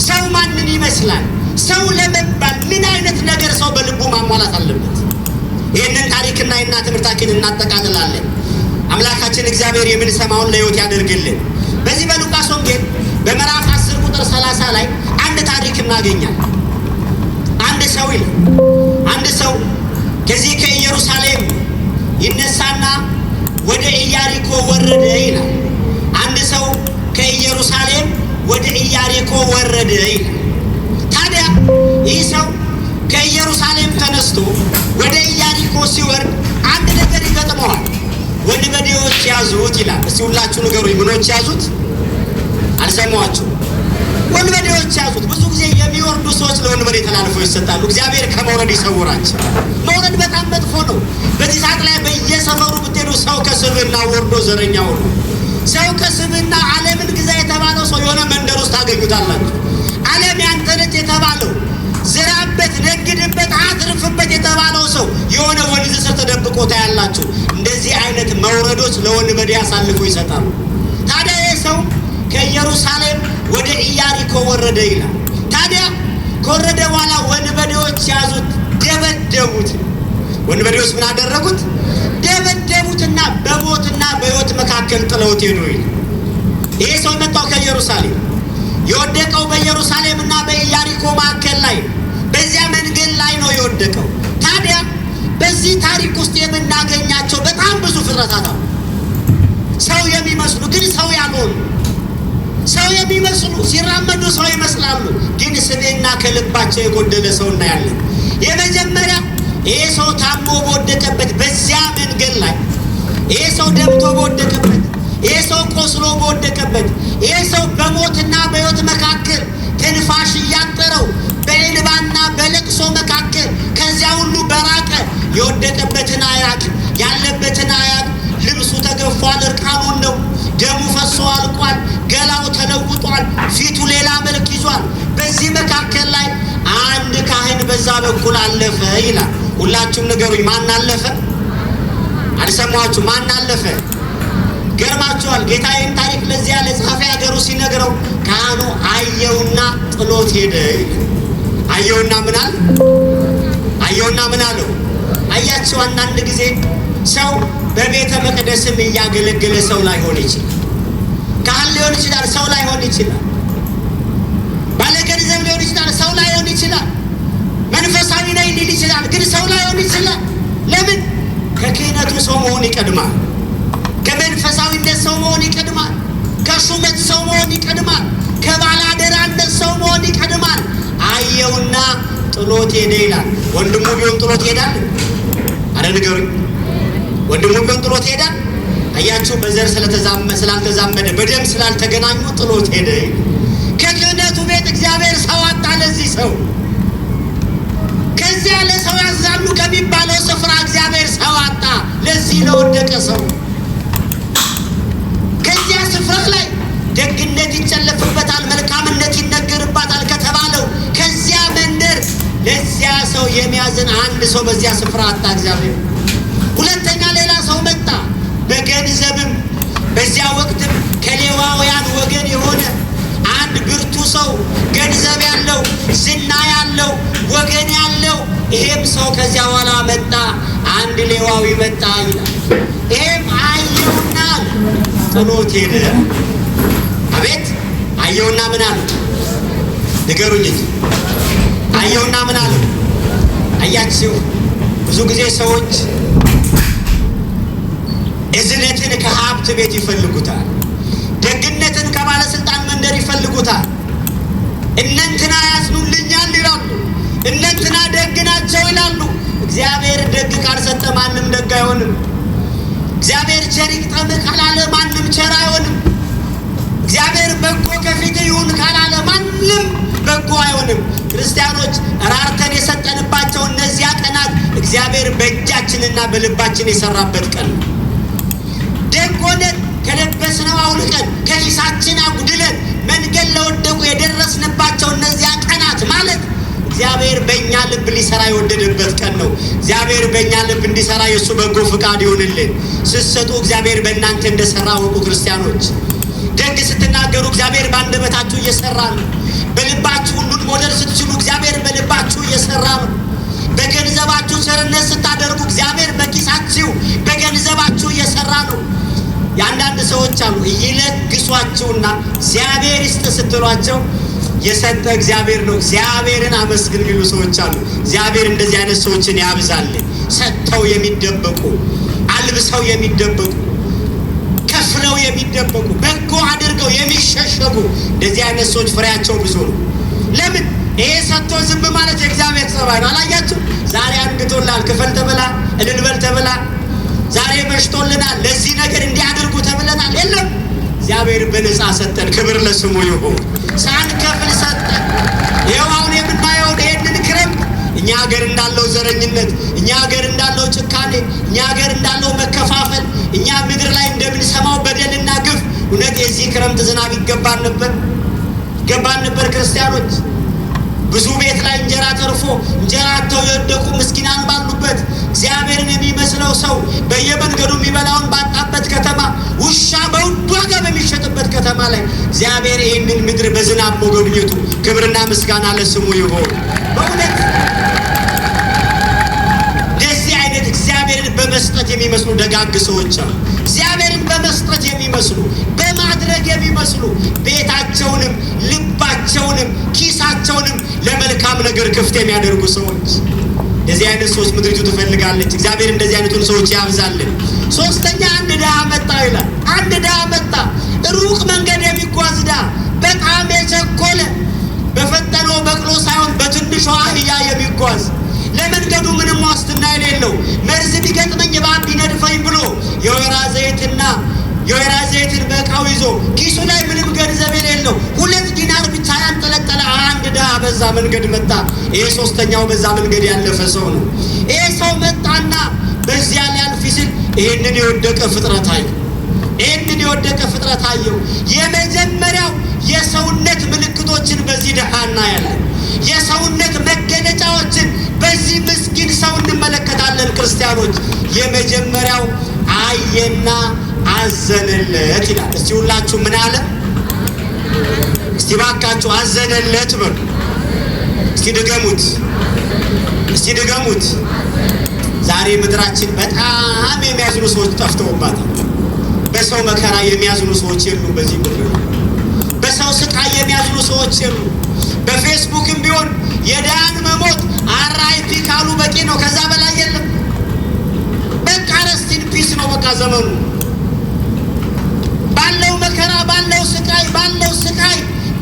ሰው ማንን ይመስላል? ሰው ለመባል ምን አይነት ነገር ሰው በልቡ ማሟላት አለበት? ይህንን ታሪክና የና ትምህርታችን እናጠቃልላለን። አምላካችን እግዚአብሔር የምንሰማውን ለሕይወት ያደርግልን። በዚህ በሉቃስ ወንጌል በምዕራፍ 10 ቁጥር 30 ላይ አንድ ታሪክ እናገኛለን። አንድ ሰው ከዚህ ከኢየሩሳሌም ይነሳና ወደ ኢያሪኮ ወረደ ይላል። አንድ ሰው ከኢየሩሳሌም ወደ ኢያሪኮ ወረደ ይላል። ታዲያ ይህ ሰው ከኢየሩሳሌም ተነስቶ ወደ ኢያሪኮ ሲወርድ አንድ ነገር ይገጥመዋል። ወንበዴዎች ያዙት ይላል። እስቲ ሁላችሁ ንገሩኝ፣ ምኖች ያዙት? አልሰማችሁ? ወንበዴዎች ያዙት። ብዙ ጊዜ የሚወርዱ ሰዎች ለወንበዴ ተላልፈው ይሰጣሉ። እግዚአብሔር ከመውረድ ይሰውራቸው። መውረድ በጣም መጥፎ ነው። በዚህ ሰዓት ላይ በየሰፈሩ ብትሄዱ ሰው ከስብዕና ወርዶ ዘረኛ ሆኖ፣ ሰው ከስብዕና ዓለምን ግዛ የተባለው ሰው የሆነ መንደር ውስጥ ታገኙታላችሁ። ዓለም ያንተ ነች የተባለው፣ ዝራበት፣ ነግድበት፣ አትርፍበት የተባለው ሰው የሆነ ወንዝ ስር ተደብቆ ታያላችሁ። እንደዚህ አይነት መውረዶች ለወንበዴ አሳልፎ ይሰጣሉ። ታዲያ ይህ ሰው ከኢየሩሳሌም ወደ ኢያሪኮ ወረደ ይላል። ታዲያ ከወረደ በኋላ ወንበዴዎች ያዙት፣ ደበደቡት። ወንበዴዎች ምን አደረጉት? ደበደቡትና በሞትና በሕይወት መካከል ጥለውት ሄዱ ይላል። ይህ ሰው መጣው ከኢየሩሳሌም፣ የወደቀው በኢየሩሳሌምና በኢያሪኮ መካከል ላይ በዚያ መንገድ ላይ ነው የወደቀው። ታዲያ በዚህ ታሪክ ውስጥ የምናገኛቸው በጣም ብዙ ፍጥረታት አሉ። ሰው የሚመስሉ ግን ሰው ያልሆኑ፣ ሰው የሚመስሉ ሲራመዱ ሰው ይመስላሉ፣ ግን ስብዕና ከልባቸው የጎደለ ሰው እናያለን። የመጀመሪያ ይሄ ሰው ታሞ በወደቀበት በዚያ መንገድ ላይ ይሄ ሰው ደምቶ በወደቀበት፣ ይሄ ሰው ቆስሎ በወደቀበት፣ ይሄ ሰው በሞትና በሕይወት መካከል ትንፋሽ እያጠረው በእንባና በለቅሶ መካከል ከዚያ ሁሉ በራቀ የወደቀበትን አያቅ፣ ያለበትን አያቅ። ልብሱ ተገፏል፣ እርቃኑን ነው። ደሙ ፈሶ አልቋል። ገላው ተለውጧል። ፊቱ ሌላ መልክ ይዟል። በዚህ መካከል ላይ አንድ ካህን በዛ በኩል አለፈ ይላል። ሁላችሁም ንገሩኝ፣ ማን አለፈ? አልሰማችሁ? ማን አለፈ? ገርማችኋል። ጌታ ይህን ታሪክ ለዚያ ለጸሐፊ ሀገሩ ሲነግረው ካህኑ አየውና ጥሎት ሄደ። አየውና ምን አለ? አየውና ምን አለው? አያችሁ፣ አንዳንድ ጊዜ ሰው በቤተ መቅደስም እያገለገለ ሰው ላይሆን ይችላል። ካህን ሊሆን ይችላል፣ ሰው ላይሆን ይችላል። ባለገንዘብ ሊሆን ይችላል፣ ሰው ላይሆን ይችላል። መንፈሳዊ ነኝ ሊል ይችላል፣ ግን ሰው ላይሆን ይችላል። ለምን? ከክህነቱ ሰው መሆን ይቀድማል። ከመንፈሳዊነት ሰው መሆን ይቀድማል። ከሹመት ሰው መሆን ይቀድማል። ከባላደራነት ሰው መሆን ይቀድማል። አየውና ጥሎት ሄደ ይላል። ወንድሙ ቢሆን ጥሎት ሄዳል? አረ ንገሩኝ። ወንድሙ ቢሆን ጥሎት ሄዳል? አያችሁ፣ በዘር ስላልተዛመደ በደም ስላልተገናኙ ጥሎት ሄደ። ከክህነቱ ቤት እግዚአብሔር ሰው አጣ ለዚህ ሰው። ከዚያ ለሰው ያዛሉ ከሚባለው ስፍራ እግዚአብሔር ሰው አጣ ለዚህ ለወደቀ ሰው። ከዚያ ስፍራ ላይ ደግነት ይጨለፍበታል፣ መልካምነት ይነገርባታል ከተባለው ከዚያ መንደር ለዚያ ሰው የሚያዝን አንድ ሰው በዚያ ስፍራ አጣ እግዚአብሔር። ሁለተኛ ሌላ ሰው መጣ፣ በገንዘብም በዚያ ወቅትም ከሌዋውያን ወገን የሆነ አንድ ብርቱ ሰው፣ ገንዘብ ያለው፣ ዝና ያለው፣ ወገን ያለው። ይሄም ሰው ከዚያ በኋላ መጣ፣ አንድ ሌዋዊ መጣ ይላል። ይሄም አየውና ጥሎት ሄደ። አቤት! አየውና ምን አለ? ንገሩኝ እንጂ አየውና ምን አለ? አያችሁ፣ ብዙ ጊዜ ሰዎች እዝነትን ከሀብት ቤት ይፈልጉታል። ደግነትን ከባለስልጣን መንደር ይፈልጉታል። እነንትና ያዝኑልኛል ይላሉ። እነንትና ደግ ናቸው ይላሉ። እግዚአብሔር ደግ ካልሰጠ ማንም ደግ አይሆንም። እግዚአብሔር ቸር ይግጠምህ ካላለ ማንም ቸር አይሆንም። እግዚአብሔር በጎ ከፊት ይሁን ካላለ ማንም በጎ አይሆንም። ክርስቲያኖች ራርተን የሰጠንባቸው እነዚያ ቀናት እግዚአብሔር በእጃችንና በልባችን የሰራበት ቀን ነው። ደግ ሆነን ከለበስነው አውልቀን ከኪሳችን አጉድለን መንገድ ለወደቁ የደረስንባቸው እነዚያ ቀናት ማለት እግዚአብሔር በእኛ ልብ ሊሰራ የወደደበት ቀን ነው። እግዚአብሔር በእኛ ልብ እንዲሰራ የእሱ በጎ ፍቃድ ይሆንልን። ስትሰጡ እግዚአብሔር በእናንተ እንደሰራ ወቁ። ክርስቲያኖች ደግ ስትናገሩ እግዚአብሔር በአንደበታችሁ እየሰራ ነው። በልባችሁ ሁሉን መውደድ ስትችሉ እግዚአብሔር በልባችሁ እየሰራ ነው። በገንዘባችሁ ቸርነት ስታደርጉ እግዚአብሔር በኪሳችሁ በገንዘባችሁ እየሰራ ነው። የአንዳንድ ሰዎች አሉ ይለግሷችሁና እግዚአብሔር ይስጥ ስትሏቸው የሰጠ እግዚአብሔር ነው እግዚአብሔርን አመስግን የሚሉ ሰዎች አሉ። እግዚአብሔር እንደዚህ አይነት ሰዎችን ያብዛልን። ሰጥተው የሚደበቁ፣ አልብሰው የሚደበቁ፣ ከፍለው የሚደበቁ፣ በጎ አድርገው የሚሸሸጉ እንደዚህ አይነት ሰዎች ፍሬያቸው ብዙ ነው። ለምን? ይሄ ሰጥቶ ዝም ማለት የእግዚአብሔር ጸባይ ነው። አላያችሁ? ዛሬ አንግቶላል፣ ክፈል ተብላ፣ እልልበል ተብላ፣ ዛሬ መሽቶልናል፣ ለዚህ ነገር እንዲያደርጉ ተብለናል። የለም፣ እግዚአብሔር በነፃ ሰጠን። ክብር ለስሙ ይሁን። ሳንከፍል ሰጠን። ይኸው አሁን የምናየውን ይሄንን ክረምት እኛ ሀገር እንዳለው ዘረኝነት፣ እኛ ሀገር እንዳለው ጭካኔ፣ እኛ ሀገር እንዳለው መከፋፈል፣ እኛ ምድር ላይ እንደምንሰማው በደልና ግፍ እውነት የዚህ ክረምት ዝናብ ይገባን ነበር ክርስቲያኖች። ብዙ ቤት ላይ እንጀራ ተርፎ እንጀራ አጥተው የወደቁ ምስኪናን ባሉበት እግዚአብሔርን የሚመስለው ሰው በየመንገዱ የሚበላውን ባጣበት ከተማ፣ ውሻ በውድ ዋጋ በሚሸጥበት ከተማ ላይ እግዚአብሔር ይህንን ምድር በዝናብ መጎብኘቱ ክብርና ምስጋና ለስሙ ይሆን። በእውነት እንደዚህ አይነት እግዚአብሔርን በመስጠት የሚመስሉ ደጋግ ሰዎች አሉ። እግዚአብሔርን በመስጠት የሚመስሉ በማድረግ የሚመስሉ ቤታቸውንም ልባቸውንም ኪሳቸውንም ለመልካም ነገር ክፍት የሚያደርጉ ሰዎች፣ እንደዚህ አይነት ሰዎች ምድሪቱ ትፈልጋለች። እግዚአብሔር እንደዚህ አይነቱን ሰዎች ያብዛልን። ሶስተኛ አንድ ድሃ መጣ ይላል። አንድ ድሃ መጣ፣ ሩቅ መንገድ የሚጓዝ ድሃ፣ በጣም የቸኮለ በፈጠነው በቅሎ ሳይሆን በትንሿ አህያ የሚጓዝ ለመንገዱ ምንም ዋስትና የሌለው መርዝ ቢገጥመኝ እባብ ቢነድፈኝ ብሎ የወይራ ዘይትን በእቃው ይዞ ኪሱ ላይ ምንም ገንዘብ የሌለው 2 ዲናር ብቻ ያንጠለጠለ አንድ ድሃ በዛ መንገድ መጣ። ይሄ ሶስተኛው በዛ መንገድ ያለፈ ሰው ነው። ይሄ ሰው መጣና በዚያ ሊያልፍ ሲል ይህንን የወደቀ ፍጥረት አየው። የመጀመሪያው የሰውነት ምልክቶችን በዚህ ድሃ እናያለን። የሰውነት መገለጫዎችን በዚህ ምስኪን ሰው እንመለከታለን። ክርስቲያኖች፣ የመጀመሪያው አየና አዘነለት ይላል። እስቲ ሁላችሁ ምን አለ? እስቲ ባካችሁ አዘነለት በሉ። እስቲ ድገሙት። ዛሬ ምድራችን በጣም የሚያዝኑ ሰዎች ጠፍተውባታል። በሰው መከራ የሚያዝኑ ሰዎች የሉ። በዚህ ምድር በሰው ስቃይ የሚያዝኑ ሰዎች የሉ። በፌስቡክም ቢሆን የዳን መሞት RIP ካሉ በቂ ነው። ከዛ በላይ የለም። በቃ ረስት ኢን ፒስ ነው በቃ ዘመኑ። ባለው መከራ፣ ባለው ስቃይ፣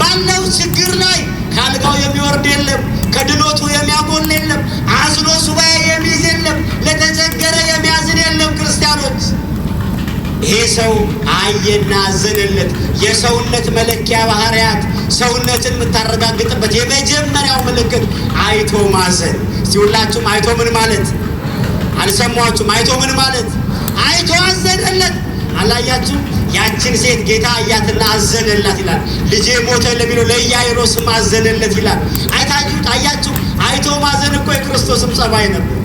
ባለው ችግር ላይ ካልጋው የሚወርድ የለም። ከድሎቱ የሚያጎል የለም። አዝኖ ሱባኤ የሚይዝ የለም። ለተቸገረ የሚያዝን የለም። ክርስቲያኖች፣ ይሄ ሰው አየና አዘነለት። የሰውነት መለኪያ ባህሪያት፣ ሰውነትን የምታረጋግጥበት የመጀመሪያው ምልክት አይቶ ማዘን። እስቲ ሁላችሁም አይቶ ምን ማለት አልሰማችሁም? አይቶ ምን ማለት? አይቶ አዘነለት። አላያችሁ? ያችን ሴት ጌታ አያትና አዘነላት ይላል። ልጄ ሞተ ለሚለው ለኢያኢሮስም አዘነለት ይላል። አያችሁ? አይቶ ማዘን እኮ የክርስቶስም ጸባይ ነበር።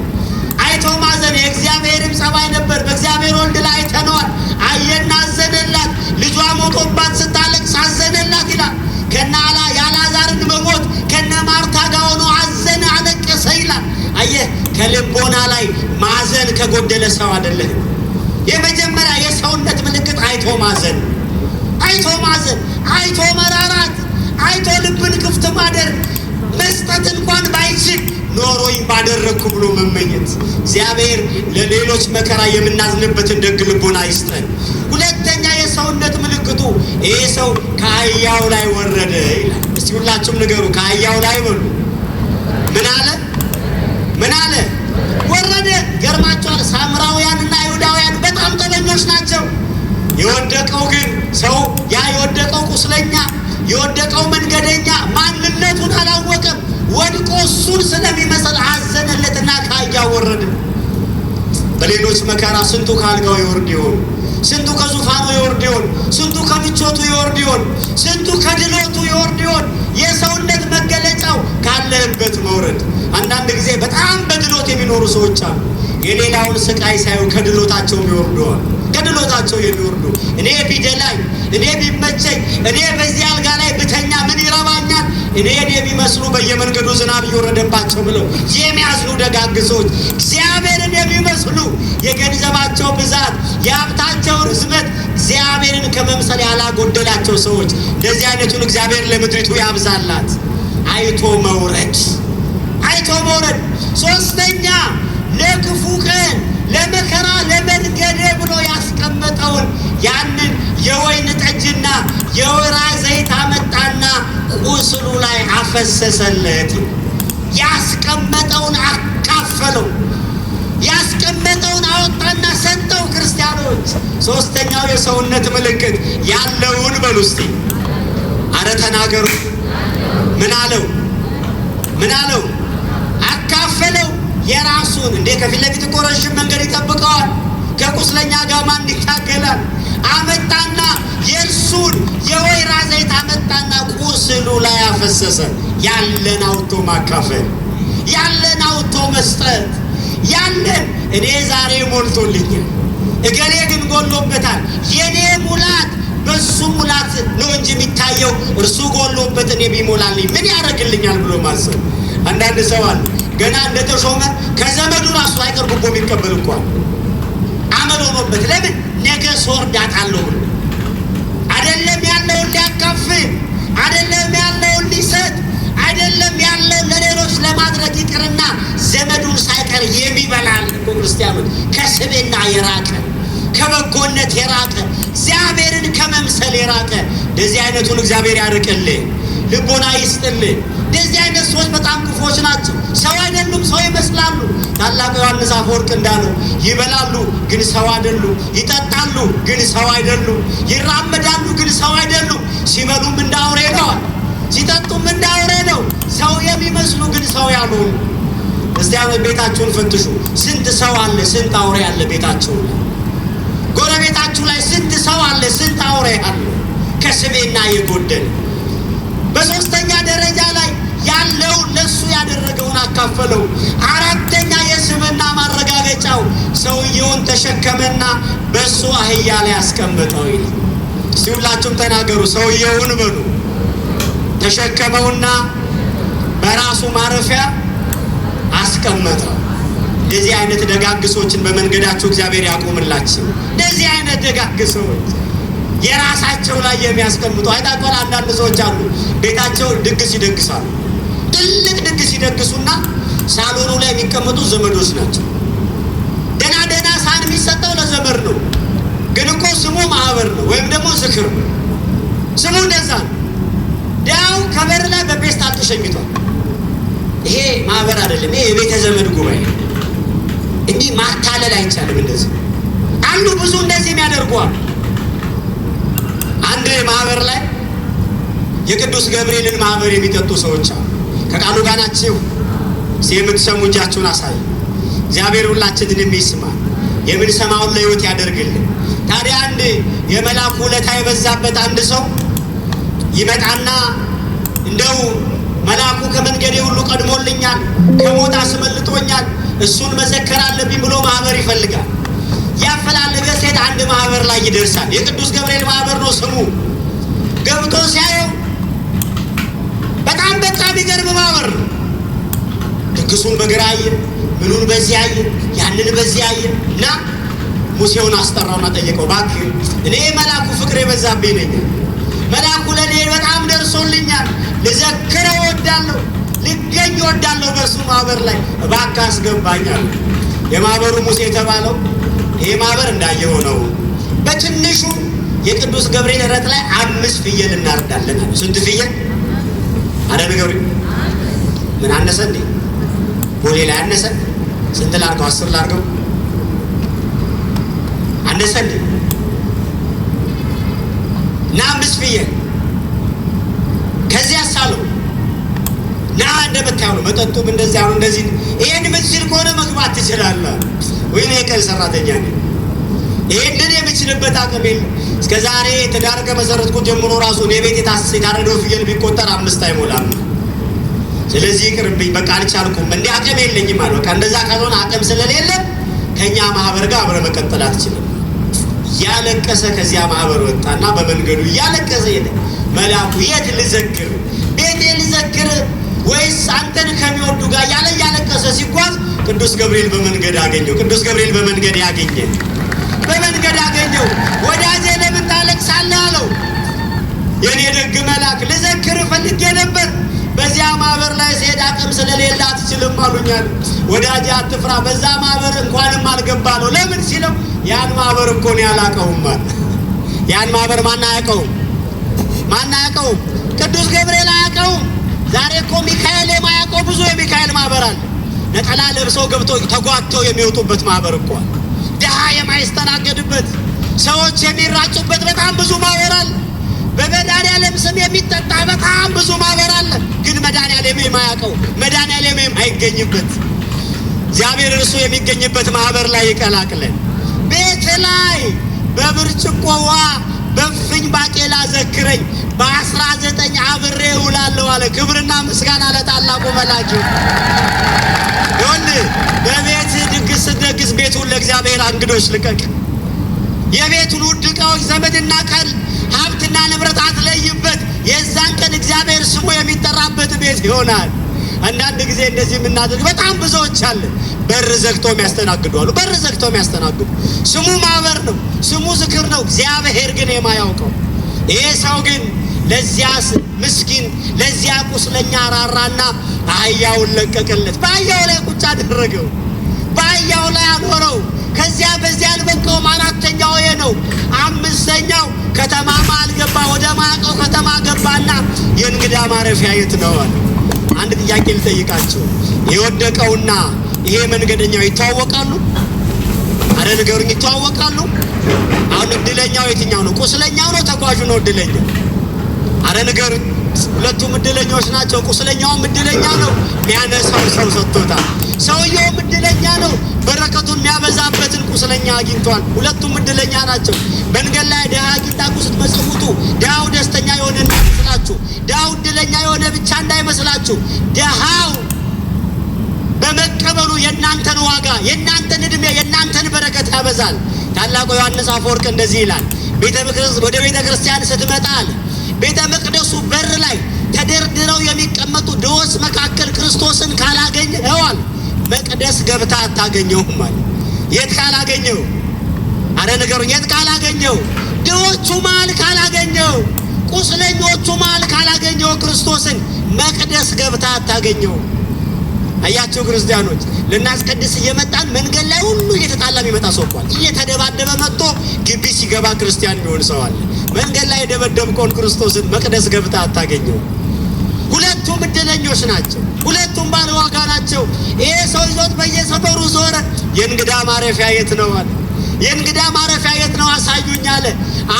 አይቶ ማዘን የእግዚአብሔርም ጸባይ ነበር። በእግዚአብሔር ወልድ ላይ አይተነዋል። አየና አዘነላት። ልጇ ሞቶባት ስታለቅስ አዘነላት ይላል። ከነ የአልዓዛርን መሞት ከነ ማርታ ጋር ሆኖ አዘነ፣ አለቀሰ ይላል። አየህ፣ ከልቦና ላይ ማዘን ከጎደለ ሰው አይደለም። የመጀመሪያ የሰውነት ምልክት አይቶ ማዘን፣ አይቶ መራራት፣ አይቶ ልብን ክፍት ማድረግ፣ መስጠት እንኳን ባይችል ኖሮኝ ባደረግኩ ብሎ መመኘት። እግዚአብሔር ለሌሎች መከራ የምናዝንበትን ደግ ልቦና ይስጠን። ሁለተኛ የሰውነት ምልክቱ ይሄ ሰው ከአህያው ላይ ወረደ ይላል። እስቲ ሁላችሁም ንገሩ፣ ከአህያው ላይ በሉ። ምን አለ? ወረደ። ገርማቸዋል። ሳምራውያንና አይሁዳውያን በጣም ጠበኞች ናቸው። የወደቀው ግን ሰው የወደቀው ቁስለኛ፣ የወደቀው መንገደኛ ማንነቱን አላወቀም። ወድቆ እሱን ስለሚመስል አዘነለትና ከአህያው ወረደ። በሌሎች መከራ ስንቱ ከአልጋው ይወርድ ይሆን? ስንቱ ከዙፋኑ ይወርድ ይሆን? ስንቱ ከምቾቱ ይወርድ ይሆን? ስንቱ ከድሎቱ ይወርድ ይሆን? የሰውነት መገለጫው ካለህበት መውረድ። አንዳንድ ጊዜ በጣም በድሎት የሚኖሩ ሰዎች አሉ። የሌላውን ስቃይ ሳይሆን ከድሎታቸው የሚወርደዋል። ከድሎታቸው የሚወርዱ እኔ ቢደላኝ፣ እኔ ቢመቸኝ፣ እኔ በዚህ አልጋ ላይ ብተኛ ምን ይረባኛል፣ እኔን የሚመስሉ በየመንገዱ ዝናብ እየወረደባቸው ብለው የሚያዝኑ ደጋግ ሰዎች፣ እግዚአብሔርን የሚመስሉ የገንዘባቸው ብዛት፣ የሀብታቸው ርዝመት እግዚአብሔርን ከመምሰል ያላጎደላቸው ሰዎች፣ እንደዚህ አይነቱን እግዚአብሔር ለምድሪቱ ያብዛላት። አይቶ መውረድ። ሶስተኛ ለክፉ ቀን፣ ለመከራ፣ ለመንገዴ ብሎ ያስቀመጠውን ያንን የወይን ጠጅና የወይራ ዘይት አመጣና ቁስሉ ላይ አፈሰሰለት። ያስቀመጠውን አካፈለው። ያስቀመጠውን አወጣና ሰጠው። ክርስቲያኖች፣ ሶስተኛው የሰውነት ምልክት ያለውን በሉ እስቲ፣ አረ ተናገሩ። ምን አለው? አካፈለው። የራሱን እንዴ ከፊት ለፊት እኮ ረዥም መንገድ ይጠብቀዋል። ከቁስለኛ ጋር ማን ይታገላል? አመጣና የእርሱን የወይራ ዘይት አመጣና ቁስሉ ላይ አፈሰሰ። ያለን አውጥቶ ማካፈል፣ ያለን አውጥቶ መስጠት። ያለን እኔ ዛሬ ሞልቶልኛል፣ እገሌ ግን ጎሎበታል። የኔ ሙላት በሱ ሙላት ነው እንጂ የሚታየው እርሱ ጎሎበት እኔ ቢሞላልኝ ምን ያደርግልኛል ብሎ ማሰብ። አንዳንድ ሰው አለ ገና እንደተሾመ ከዘመዱ ራሱ አይቀር ጉቦ የሚቀበል እንኳን አመል ሆኖበት። ለምን? ነገ ሶርዳታለሁ ብሎ አይደለም ያለውን ሊያካፍል፣ አይደለም ያለውን ሊሰጥ፣ አይደለም ያለውን ለሌሎች ለማድረግ ይቅርና ዘመዱን ሳይቀር የሚበላል እኮ ክርስቲያኖች። ከስብና የራቀ ከበጎነት የራቀ እግዚአብሔርን ከመምሰል የራቀ እንደዚህ አይነቱን እግዚአብሔር ያርቅልህ፣ ልቦና ይስጥልህ። እንደዚህ አይነት ሰዎች በጣም ክፉዎች ናቸው። ሰው አይደሉም፣ ሰው ይመስላሉ። ታላቁ ዮሐንስ አፈወርቅ እንዳለው ይበላሉ ግን ሰው አይደሉም፣ ይጠጣሉ ግን ሰው አይደሉም፣ ይራመዳሉ ግን ሰው አይደሉም። ሲበሉም እንደ አውሬ ነው፣ ሲጠጡም እንደ አውሬ ነው። ሰው የሚመስሉ ግን ሰው ያልሆኑ። እስቲ ቤታችሁን ፈትሹ። ስንት ሰው አለ፣ ስንት አውሬ አለ ቤታችሁ ላይ? ጎረቤታችሁ ላይ ስንት ሰው አለ፣ ስንት አውሬ አለ? ከስሜና የጎደለ። በሶስተኛ ደረጃ ላይ ያለው ለሱ ያደረገውን አካፈለው። አራተኛ የስምና ማረጋገጫው ሰውየውን ተሸከመና በሱ አህያ ላይ አስቀመጠው ይላል። እስቲ ሁላችሁም ተናገሩ፣ ሰውየውን በሉ። ተሸከመውና በራሱ ማረፊያ አስቀመጠው። እንደዚህ አይነት ደጋግ ሰዎችን በመንገዳችሁ እግዚአብሔር ያቆምላችሁ። እንደዚህ አይነት ደጋግ ሰዎች የራሳቸው ላይ የሚያስቀምጡ አይታችኋል። አንዳንድ ሰዎች አሉ ቤታቸው ድግስ ይደግሳሉ። ትልቅ ድግስ ይደግሱና ሳሎኑ ላይ የሚቀመጡ ዘመዶች ናቸው። ደና ደና ሳህን የሚሰጠው ለዘመድ ነው፣ ግን እኮ ስሙ ማህበር ነው ወይም ደግሞ ዝክር ነው። ስሙ እንደዛ ነው። ዳው ከበር ላይ በፔስታል ተሸኝቷል። ይሄ ማህበር አይደለም፣ ይሄ የቤተ ዘመድ ጉባኤ። እንዲህ ማታለል አይቻልም። እንደዚህ አሉ ብዙ እንደዚህ የሚያደርጉዋል። አንድ ማህበር ላይ የቅዱስ ገብርኤልን ማህበር የሚጠጡ ሰዎች አሉ። ከቃሉ ጋር ናችሁ? የምትሰሙ እጃችሁን አሳዩ። እግዚአብሔር ሁላችንንም ይስማ፣ የምንሰማውን ለሕይወት ያደርግልን። ታዲያ አንድ የመልአኩ ውለታ የበዛበት አንድ ሰው ይመጣና እንደው መልአኩ ከመንገዴ ሁሉ ቀድሞልኛል፣ ከሞት አስመልጦኛል፣ እሱን መዘከር አለብኝ ብሎ ማህበር ይፈልጋል። ያፈላለገ ሴት አንድ ማህበር ላይ ይደርሳል። የቅዱስ ገብርኤል ማህበር ነው ስሙ። ገብቶ ሲያየው በጣም የሚገርም ማህበር ነው። ድግሱን በግራ አየ፣ ምኑን በዚህ አየ፣ ያንን በዚህ አየ እና ሙሴውን አስጠራውና ጠየቀው፣ እባክህ እኔ መልአኩ ፍቅር የበዛብኝ ነኝ፣ መልአኩ ለእኔ በጣም ደርሶልኛል፣ ልዘክረው እወዳለሁ፣ ልገኝ እወዳለሁ በእሱ ማህበር ላይ እባክህ አስገባኛል። የማህበሩ ሙሴ የተባለው ይሄ ማህበር እንዳየው ነው። በትንሹ የቅዱስ ገብርኤል ዕለት ላይ 5 ፍየል እናርዳለን አለ። ስንት ፍየል አረ ንገሩኝ። ምን አነሰ እንዴ? ቦሌ ላይ አነሰ? ስንት ላርገው? 10 ላርገው? አነሰ እንዴ? እና 5 ፍየል ከዚህ አሳለው ና እንደምታየው ነው። መጠጡም እንደዚህ አሁን እንደዚህ ይሄን ምትችል ከሆነ መግባት ትችላለህ ወይ? ነው የቀን ሰራተኛ ነኝ። ይሄንን የምችልበት አቅም የለም። እስከ ዛሬ ትዳር ከመሰረትኩት ጀምሮ ራሱ እኔ ቤት የታረደው ፍየል ቢቆጠር 5 አይሞላም። ስለዚህ ይቅርብኝ፣ በቃ አልቻልኩም፣ እንዲህ አቅም የለኝም አለ። በቃ እንደዛ ካልሆነ አቅም ስለሌለ ከኛ ማህበር ጋር አብረ መቀጠል አትችልም። ያለቀሰ ከዚያ ማህበር ወጣና በመንገዱ ያለቀሰ ሄደ። መልአኩ የት ልዘክር? ቤቴ ልዘክር ወይስ አንተን ከሚወዱ ጋር ያለቀሰ ሲጓዝ ቅዱስ ገብርኤል በመንገድ አገኘው። ቅዱስ ገብርኤል በመንገድ ያገኘ በመንገድ አገኘው። ወዳጄ ለምን ታለቅሳለህ አለው። የኔ ደግ መልአክ ልዘክር ፈልጌ ነበር፣ በዚያ ማህበር ላይ ሲሄድ አቅም ስለሌለ አትችልም አሉኛል። ወዳጄ አትፍራ፣ በዛ ማህበር እንኳንም አልገባ ነው። ለምን ሲለው ያን ማህበር እኮ ነው ያላቀውም ማለት። ያን ማህበር ማን አያውቀውም? ማን አያውቀውም? ቅዱስ ገብርኤል አያውቀውም። ዛሬ እኮ ሚካኤል የማያውቀው ብዙ የሚካኤል ማህበር አለ። ነጠላ ለብሰው ገብተው ተጓተው የሚወጡበት ማህበር እኮ አለ። ድሃ የማይስተናገድበት ሰዎች የሚራጩበት በጣም ብዙ ማህበር አለ። በመድኃኒዓለም ስም የሚጠጣ በጣም ብዙ ማህበር አለ። ግን መድኃኒዓለም የማያውቀው መድኃኒዓለም የማይገኝበት እግዚአብሔር እርሱ የሚገኝበት ማህበር ላይ ይቀላቅለን። ቤት ላይ በብርጭቆ ውሃ በፍኝ ባቄላ ዘክረኝ በ19 አብሬ እውላለሁ አለ። ክብርና ምስጋና ለታላቁ መልአክ ይሁን። በቤት ድግስ ደግስ፣ ቤቱን ለእግዚአብሔር እንግዶች ልቀቅ። የቤቱን ውድ ዕቃዎች ዘመድና ቀል ሀብትና ንብረት አትለይበት። የዛን ቀን እግዚአብሔር ስሙ የሚጠራበት ቤት ይሆናል። አንዳንድ ጊዜ እንደዚህ የምናደርግ በጣም ብዙዎች አለ። በር ዘግተው የሚያስተናግዱ አሉ። በር ዘግተው የሚያስተናግዱ ስሙ ማህበር ነው፣ ስሙ ዝክር ነው። እግዚአብሔር ግን የማያውቀው ይሄ ሰው ግን ለዚያ ምስኪን ለዚያ ቁስለኛ ራራና አህያውን ለቀቀለት። በአህያው ላይ ቁጭ አደረገው፣ በአህያው ላይ አኖረው። ከዚያ በዚያ አልበቃውም፣ 4ኛው ከተማ መሃል ገባ። ወደ ማያውቀው ከተማ ገባና የእንግዳ ማረፊያ የት ነው አለ። አንድ ጥያቄ ልጠይቃችሁ። የወደቀውና ይሄ መንገደኛው ይተዋወቃሉ? አረ ንገሩኝ፣ ይተዋወቃሉ? አሁን እድለኛው የትኛው ነው? ቁስለኛው ነው? ተጓዡ ነው እድለኛው? አረ ንገሩኝ። ሁለቱም እድለኞች ናቸው። ቁስለኛውም እድለኛ ነው፣ የሚያነሳው ሰው ሰጥቶታል። ሰውየውም እድለኛ ነው፣ በረከቱን የሚያበዛበትን ቁስለኛ አግኝቷል። ሁለቱም እድለኛ ናቸው። መንገድ ላይ ድሃ አግኝታችሁ ስትመጽውቱ ድሃው ደስተኛ የሆነ እንዳይመስላችሁ፣ ድሃው እድለኛ የሆነ ብቻ እንዳይመስላችሁ። ድሃው በመቀበሉ የእናንተን ዋጋ፣ የእናንተን እድሜ፣ የእናንተን በረከት ያበዛል። ታላቁ ዮሐንስ አፈወርቅ እንደዚህ ይላል። ወደ ቤተ ክርስቲያን ስትመጣ አለ ቤተ መቅደሱ በር ላይ ተደርድረው የሚቀመጡ ድሆች መካከል ክርስቶስን ካላገኘኸዋል መቅደስ ገብታ አታገኘውም ማለት። የት ካላገኘው? አረ ንገሩኝ፣ የት ካላገኘው? ድሆቹ መሃል ካላገኘው፣ ቁስለኞቹ መሃል ካላገኘው ክርስቶስን መቅደስ ገብታ አታገኘው። አያችሁ ክርስቲያኖች፣ ልናስቀድስ እየመጣን መንገድ ላይ ሁሉ እየተጣላ የሚመጣ ሰው እንኳን እየተደባደበ መጥቶ ግቢ ሲገባ ክርስቲያን የሚሆን ሰው አለ። መንገድ ላይ የደበደብከውን ክርስቶስን መቅደስ ገብታ አታገኘው። ሁለቱም እድለኞች ናቸው። ሁለቱም ባለ ዋጋ ናቸው። ይሄ ሰው ይዞት በየሰፈሩ ዞረ። የእንግዳ ማረፊያ የት ነው አለ። የእንግዳ ማረፊያ የት ነው አሳዩኝ አለ።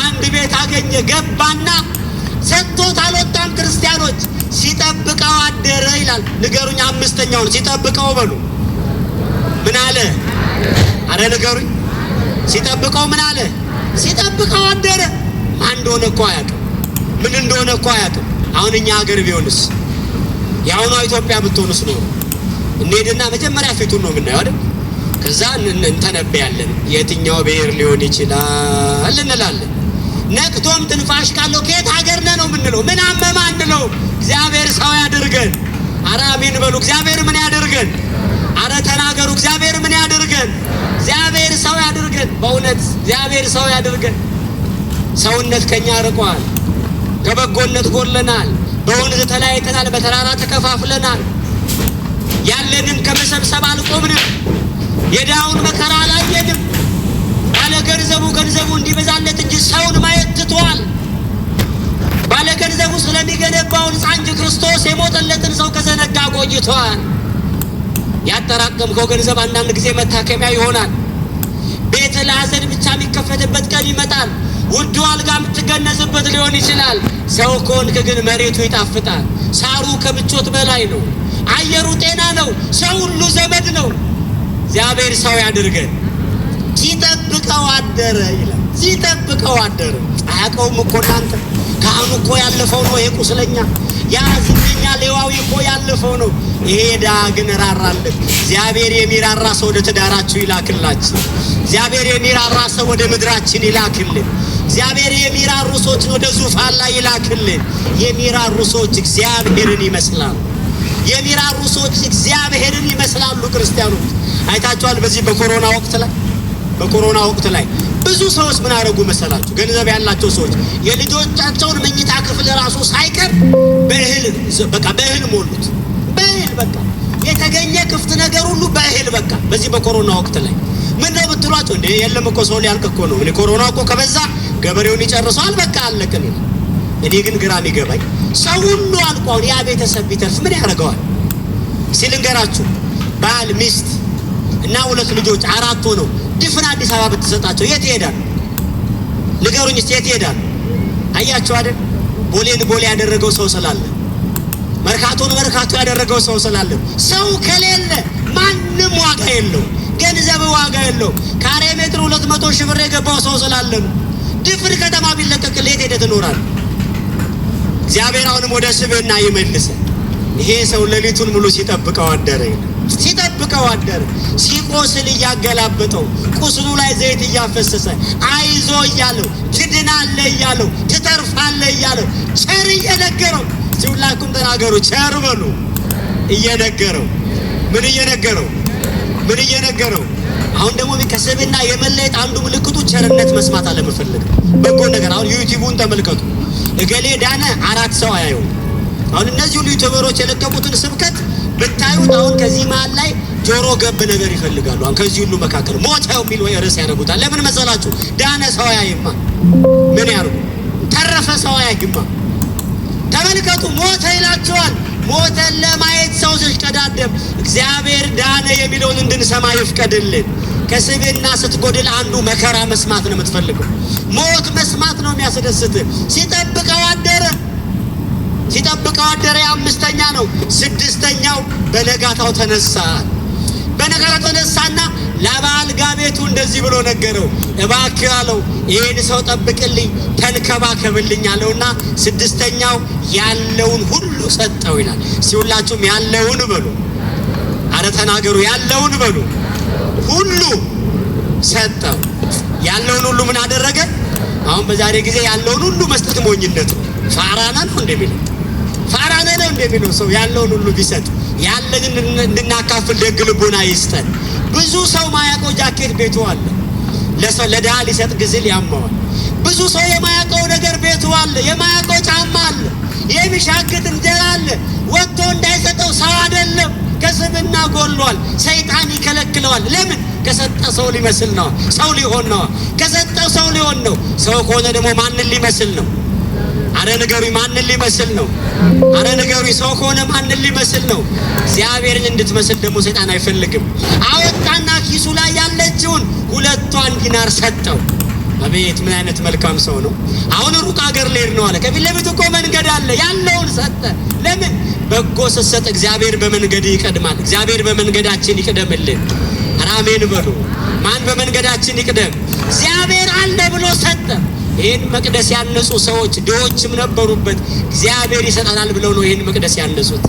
አንድ ቤት አገኘ። ገባና ሰጥቶት አልወጣም። ክርስቲያኖች ሲጠብቀው አደረ ይላል። ንገሩኝ፣ አምስተኛውን ሲጠብቀው በሉ ምን አለ? አረ ንገሩኝ፣ ሲጠብቀው ምን አለ? ሲጠብቀው አደረ። ማን እንደሆነ እኮ አያውቅም፣ ምን እንደሆነ እኮ አያውቅም። አሁን እኛ ሀገር ቢሆንስ፣ የአሁኗ ኢትዮጵያ ብትሆንስ ነው እንሄድና መጀመሪያ ፊቱን ነው የምናየው አይደል? ከዛ እንተነበያለን። የትኛው ብሔር ሊሆን ይችላል እንላለን። ነቅቶም ትንፋሽ ካለው ከየት ሀገር ነህ ነው የምንለው። ምን አመማ አንለው። እግዚአብሔር ሰው ያድርገን። አረ አሜን በሉ። እግዚአብሔር ምን ያድርገን? አረ ተናገሩ። እግዚአብሔር ምን ያድርገን? እግዚአብሔር ሰው ያድርገን። በእውነት እግዚአብሔር ሰው ያድርገን። ሰውነት ከኛ ርቋል። ከበጎነት ጎለናል። በወንዝ ተለያይተናል። በተራራ ተከፋፍለናል። ያለንን ከመሰብሰብ አልቆምንም። የድሃውን መከራ አላየንም። ባለ ገንዘቡ እንዲበዛለት እንጂ ሰውን ማየት ትቷል። ባለ ገንዘቡ ስለሚገነባው ሕንፃ እንጂ ክርስቶስ የሞተለትን ሰው ከዘነጋ ቆይቷል። ያጠራቀምከው ገንዘብ አንዳንድ ጊዜ መታከሚያ ይሆናል። ቤት ለሐዘን ብቻ የሚከፈትበት ቀን ይመጣል። ውዱ አልጋ የምትገነዝበት ሊሆን ይችላል። ሰው ከሆንክ ግን መሬቱ ይጣፍጣል። ሳሩ ከምቾት በላይ ነው። አየሩ ጤና ነው። ሰው ሁሉ ዘመድ ነው። እግዚአብሔር ሰው ያድርገን። ሲጠብቀው አደረ ይላል። ሲጠብቀው አደረ። አያውቀውም እኮ እናንተ። ካህኑ እኮ ያለፈው ነው። ይሄ ቁስለኛ ያ ዝምኛ ሌዋዊ እኮ ያለፈው ነው። ይሄ ድሃ ግን ራራልን። እግዚአብሔር የሚራራ ሰው ወደ ትዳራችሁ ይላክላችሁ። እግዚአብሔር የሚራራ ሰው ወደ ምድራችን ይላክልን። እግዚአብሔር የሚራሩ ሰዎችን ወደ ዙፋን ላይ ይላክልን። የሚራሩ ሰዎች እግዚአብሔርን ይመስላሉ። የሚራሩ ሰዎች እግዚአብሔርን ይመስላሉ። ክርስቲያኖች አይታችኋል። በዚህ በኮሮና ወቅት ላይ ብዙ ሰዎች ምን አደረጉ መሰላችሁ? ገንዘብ ያላቸው ሰዎች የልጆቻቸውን መኝታ ክፍል ራሱ ሳይቀር በእህል ሞሉት። በእህል በቃ የተገኘ ክፍት ነገር ሁሉ በእህል በቃ። በዚህ በኮሮና ወቅት ላይ ምን ነው ብትሏቸው፣ እንዴ የለም እኮ ሰው ሊያልቅ እኮ ነው። እኔ ኮሮና እኮ ከበዛ ገበሬውን ይጨርሰዋል፣ በቃ አለቅን። እኔ ግን ግራም ይገባኝ ሰው ሁሉ አልቋውን ያ ቤተሰብ ቢተርፍ ምን ያደርገዋል? ሲልንገራችሁ ባል ሚስት እና 2 ልጆች 4 ሆነው ድፍን አዲስ አበባ ብትሰጣቸው የት ይሄዳል? ንገሩኝ እስቲ የት ይሄዳል? አያችሁ አይደል? ቦሌን ቦሌ ያደረገው ሰው ስላለ፣ መርካቶን መርካቶ ያደረገው ሰው ስላለ፣ ሰው ከሌለ ማንም ዋጋ የለው። ገንዘብ ዋጋ የለው። ካሬ ሜትር 200 ሺህ ብር የገባው ሰው ስላለ ነው። ድፍን ከተማ ቢለቀቅልህ የት ሄደህ ትኖራለህ? እግዚአብሔር አሁንም ወደ ስብዕና ይመልሰ። ይሄ ሰው ሌሊቱን ሙሉ ሲጠብቀው አደረ። ሲጠብቀው አደረ። ሲቆስል እያገላበጠው፣ ቁስሉ ላይ ዘይት እያፈሰሰ፣ አይዞ እያለው፣ ትድናለህ እያለው፣ ትተርፋለህ እያለው፣ ቸር እየነገረው፣ ሁላችሁም ተናገሩ ቸር በሉ። እየነገረው ምን እየነገረው አሁን ደግሞ ከስብዕና የመለየት አንዱ ምልክቱ ቸርነት መስማት አለመፈለግ፣ በጎ ነገር። አሁን ዩቲዩቡን ተመልከቱ። እገሌ ዳነ 4 ሰው አያየው። አሁን እነዚህ ሁሉ ዩቲዩበሮች የለቀቁትን ስብከት ብታዩት አሁን ከዚህ መሃል ላይ ጆሮ ገብ ነገር ይፈልጋሉ። ከዚህ ሁሉ መካከል ሞተው የሚል ወይ ርዕስ ያደርጉታል። ለምን መሰላችሁ? ዳነ ሰው ያይማ ምን ያርጉ? ተረፈ ሰው ያይማ። ተመልከቱ፣ ሞተ ይላቸዋል። ሞተን ለማየት ሰው ሲሽቀዳደም እግዚአብሔር ዳነ የሚለውን እንድንሰማ ይፍቀድልን። ከስብዕና ስትጎድል አንዱ መከራ መስማት ነው የምትፈልገው። ሞት መስማት ነው የሚያስደስት። ሲጠብቀው አደረ። አምስተኛ ነው። ስድስተኛው በነጋታው ተነሳ። በነጋታው ተነሳና ለባልጋ ቤቱ እንደዚህ ብሎ ነገረው። እባክህ አለው ይህን ሰው ጠብቅልኝ፣ ተንከባከብልኝ አለውና ስድስተኛው ያለውን ሁሉ ሰጠው ይላል። ሲሁላችሁም ያለውን በሉ። አረ ተናገሩ፣ ያለውን በሉ። ሁሉ ሰጠው። ያለውን ሁሉ ምን አደረገ? አሁን በዛሬ ጊዜ ያለውን ሁሉ መስጠት ሞኝነት ነው። ፋራና ነው እንደሚለው ፋራና ነው እንደሚለው ሰው ያለውን ሁሉ ቢሰጥ ያለንን እንድናካፍል ደግ ልቦና ይስጠን። ብዙ ሰው ማያውቀው ጃኬት ቤቱ አለ። ለሰው ለድሃ ሊሰጥ ግዝል ያማዋል። ብዙ ሰው የማያውቀው ነገር ቤቱ አለ። የማያውቀው ጫማ አለ። የሚሻግት እንጀራ አለ። ወጥቶ እንዳይሰጠው ሰው አይደለም። ከስብዕና ጎሏል። ሰይጣን ይከለክለዋል። ለምን? ከሰጠ ሰው ሊመስል ነው። ሰው ሊሆን ነው። ከሰጠ ሰው ሊሆን ነው። ሰው ከሆነ ደግሞ ማንን ሊመስል ነው? አረ ንገሩኝ፣ ማንን ሊመስል ነው? አረ ንገሩኝ፣ ሰው ከሆነ ማንን ሊመስል ነው? እግዚአብሔርን እንድትመስል ደግሞ ሰይጣን አይፈልግም። አወጣና ኪሱ ላይ ያለችውን 2 ዲናር ሰጠው። አቤት ምን አይነት መልካም ሰው ነው! አሁን ሩቅ ሀገር ልሄድ ነው አለ። ከፊት ለፊት እኮ መንገድ አለ። ያለውን ሰጠ። ለምን? በጎ ስትሰጥ እግዚአብሔር በመንገድ ይቀድማል። እግዚአብሔር በመንገዳችን ይቅደምልን። አሜን በሉ። ማን በመንገዳችን ይቅደም? እግዚአብሔር አለ ብሎ ሰጠ። ይህን መቅደስ ያነጹ ሰዎች ድሆችም ነበሩበት። እግዚአብሔር ይሰጠናል ብለው ነው ይህን መቅደስ ያነጹት።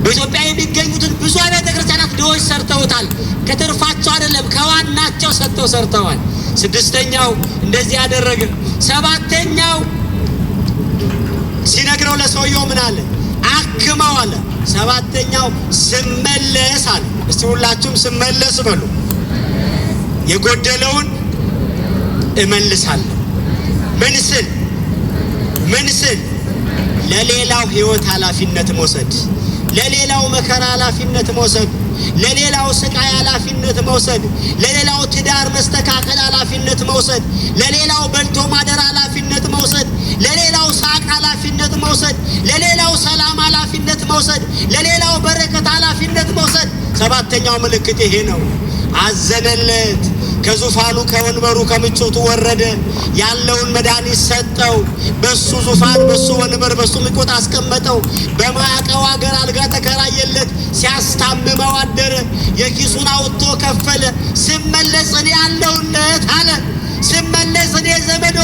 በኢትዮጵያ የሚገኙትን ብዙ አብያተ ክርስቲያናት ድሆች ሰርተውታል። ከትርፋቸው አይደለም ከዋናቸው ሰጥተው ሰርተዋል። ስድስተኛው እንደዚህ ያደረገ። ሰባተኛው ሲነግረው ለሰውየው ምን አለ? አክመው አለ። ሰባተኛው ስመለስ አለ። እስቲ ሁላችሁም ስመለስ በሉ። የጎደለውን እመልሳለሁ። ምን ስል ለሌላው ህይወት ኃላፊነት መውሰድ፣ ለሌላው መከራ ኃላፊነት መውሰድ፣ ለሌላው ስቃይ ኃላፊነት መውሰድ፣ ለሌላው ትዳር መስተካከል ኃላፊነት መውሰድ፣ ለሌላው በልቶ ማደር ኃላፊነት መውሰድ፣ ለሌላው ሳቅ ኃላፊነት መውሰድ፣ ለሌላው ሰላም ኃላፊነት መውሰድ፣ ለሌላው በረከት ኃላፊነት መውሰድ። ሰባተኛው ምልክት ይሄ ነው። አዘነለት። ከዙፋኑ ከወንበሩ ከምቾቱ ወረደ። ያለውን መድኃኒት ሰጠው። በሱ ዙፋን በሱ ወንበር በሱ ምቾት አስቀመጠው። በማያውቀው ሀገር አልጋ ተከራየለት። ሲያስታምመው አደረ። የኪሱን አውጥቶ ከፈለ። ስመለስ እኔ ያለሁለት አለ። ስመለስ እኔ ዘመድ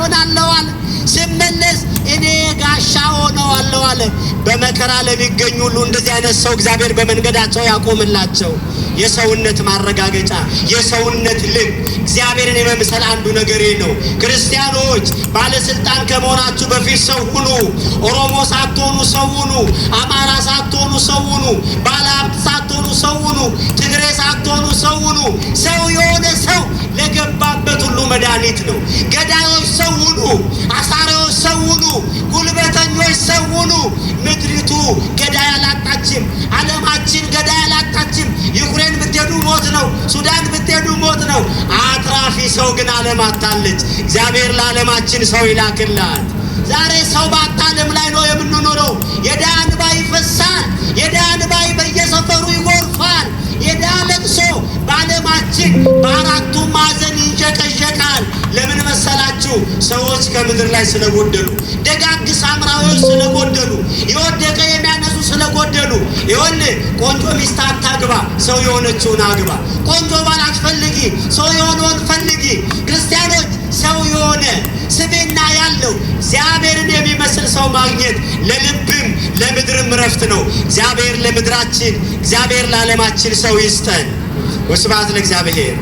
ሆናለሁ አለ። ስመለስ እኔ ጋሻ ሆነዋለሁ አለ። በመከራ ለሚገኙ ሁሉ እንደዚህ አይነት ሰው እግዚአብሔር በመንገዳቸው ያቆምላቸው። የሰውነት ማረጋገጫ፣ የሰውነት ልብ እግዚአብሔርን የመምሰል አንዱ ነገር ነው። ክርስቲያኖች ባለስልጣን ከመሆናችሁ በፊት ሰው ሁኑ። ኦሮሞ ሳትሆኑ ሰው ሁኑ። አማራ ሳትሆኑ ሰው ሁኑ። ባለሀብት ሳትሆኑ ሰው ሁኑ። ትግሬ ሳትሆኑ ሰው ሁኑ። ሰው የሆነ ሰው ለገባበት ሁሉ መድኃኒት ነው። ገዳዮች ሰው ሁኑ። አሳሪዎች ሰው ሁኑ። ጉልበተኞች ሰው ሁኑ። ምድሪቱ ገዳይ አላጣችም። ዓለማችን ገዳይ አላጣችም። ዩክሬን ብትሄዱ ሞት ነው። ሱዳን ብትሄዱ ሞት ነው። አትራፊ ሰው ግን ዓለም አጣለች። እግዚአብሔር ለዓለማችን ሰው ይላክላት። ዛሬ ሰው ባጣ ዓለም ላይ ነው የምንኖረው። የድሃ እንባ ይፈሳል። የድሃ እንባ በየሰፈሩ ይጎርፋል። የድሃ ለቅሶ በዓለማችን በአራቱ ማዕዘን ይንዠቀዠቃል። ለምን መሰላችሁ? ሰዎች ከምድር ላይ ስለጎደሉ፣ ደጋግ ሳምራዊዎች ስለጎደሉ፣ የወደቀ የሚያነሱ ስለጎደሉ። ይኸውልህ ቆንጆ ሚስት አታግባ፣ ሰው የሆነችውን አግባ። ቆንጆ ባል አትፈልጊ፣ ሰው የሆነውን ፈልጊ። ክርስቲያኖች ሰው የሆነ ስብዕና ያለው እግዚአብሔርን የሚመስል ሰው ማግኘት ለልብም ለምድርም ረፍት ነው። እግዚአብሔር ለምድራችን፣ እግዚአብሔር ለዓለማችን ሰው ይስጠን። ወስብሐት ለእግዚአብሔር።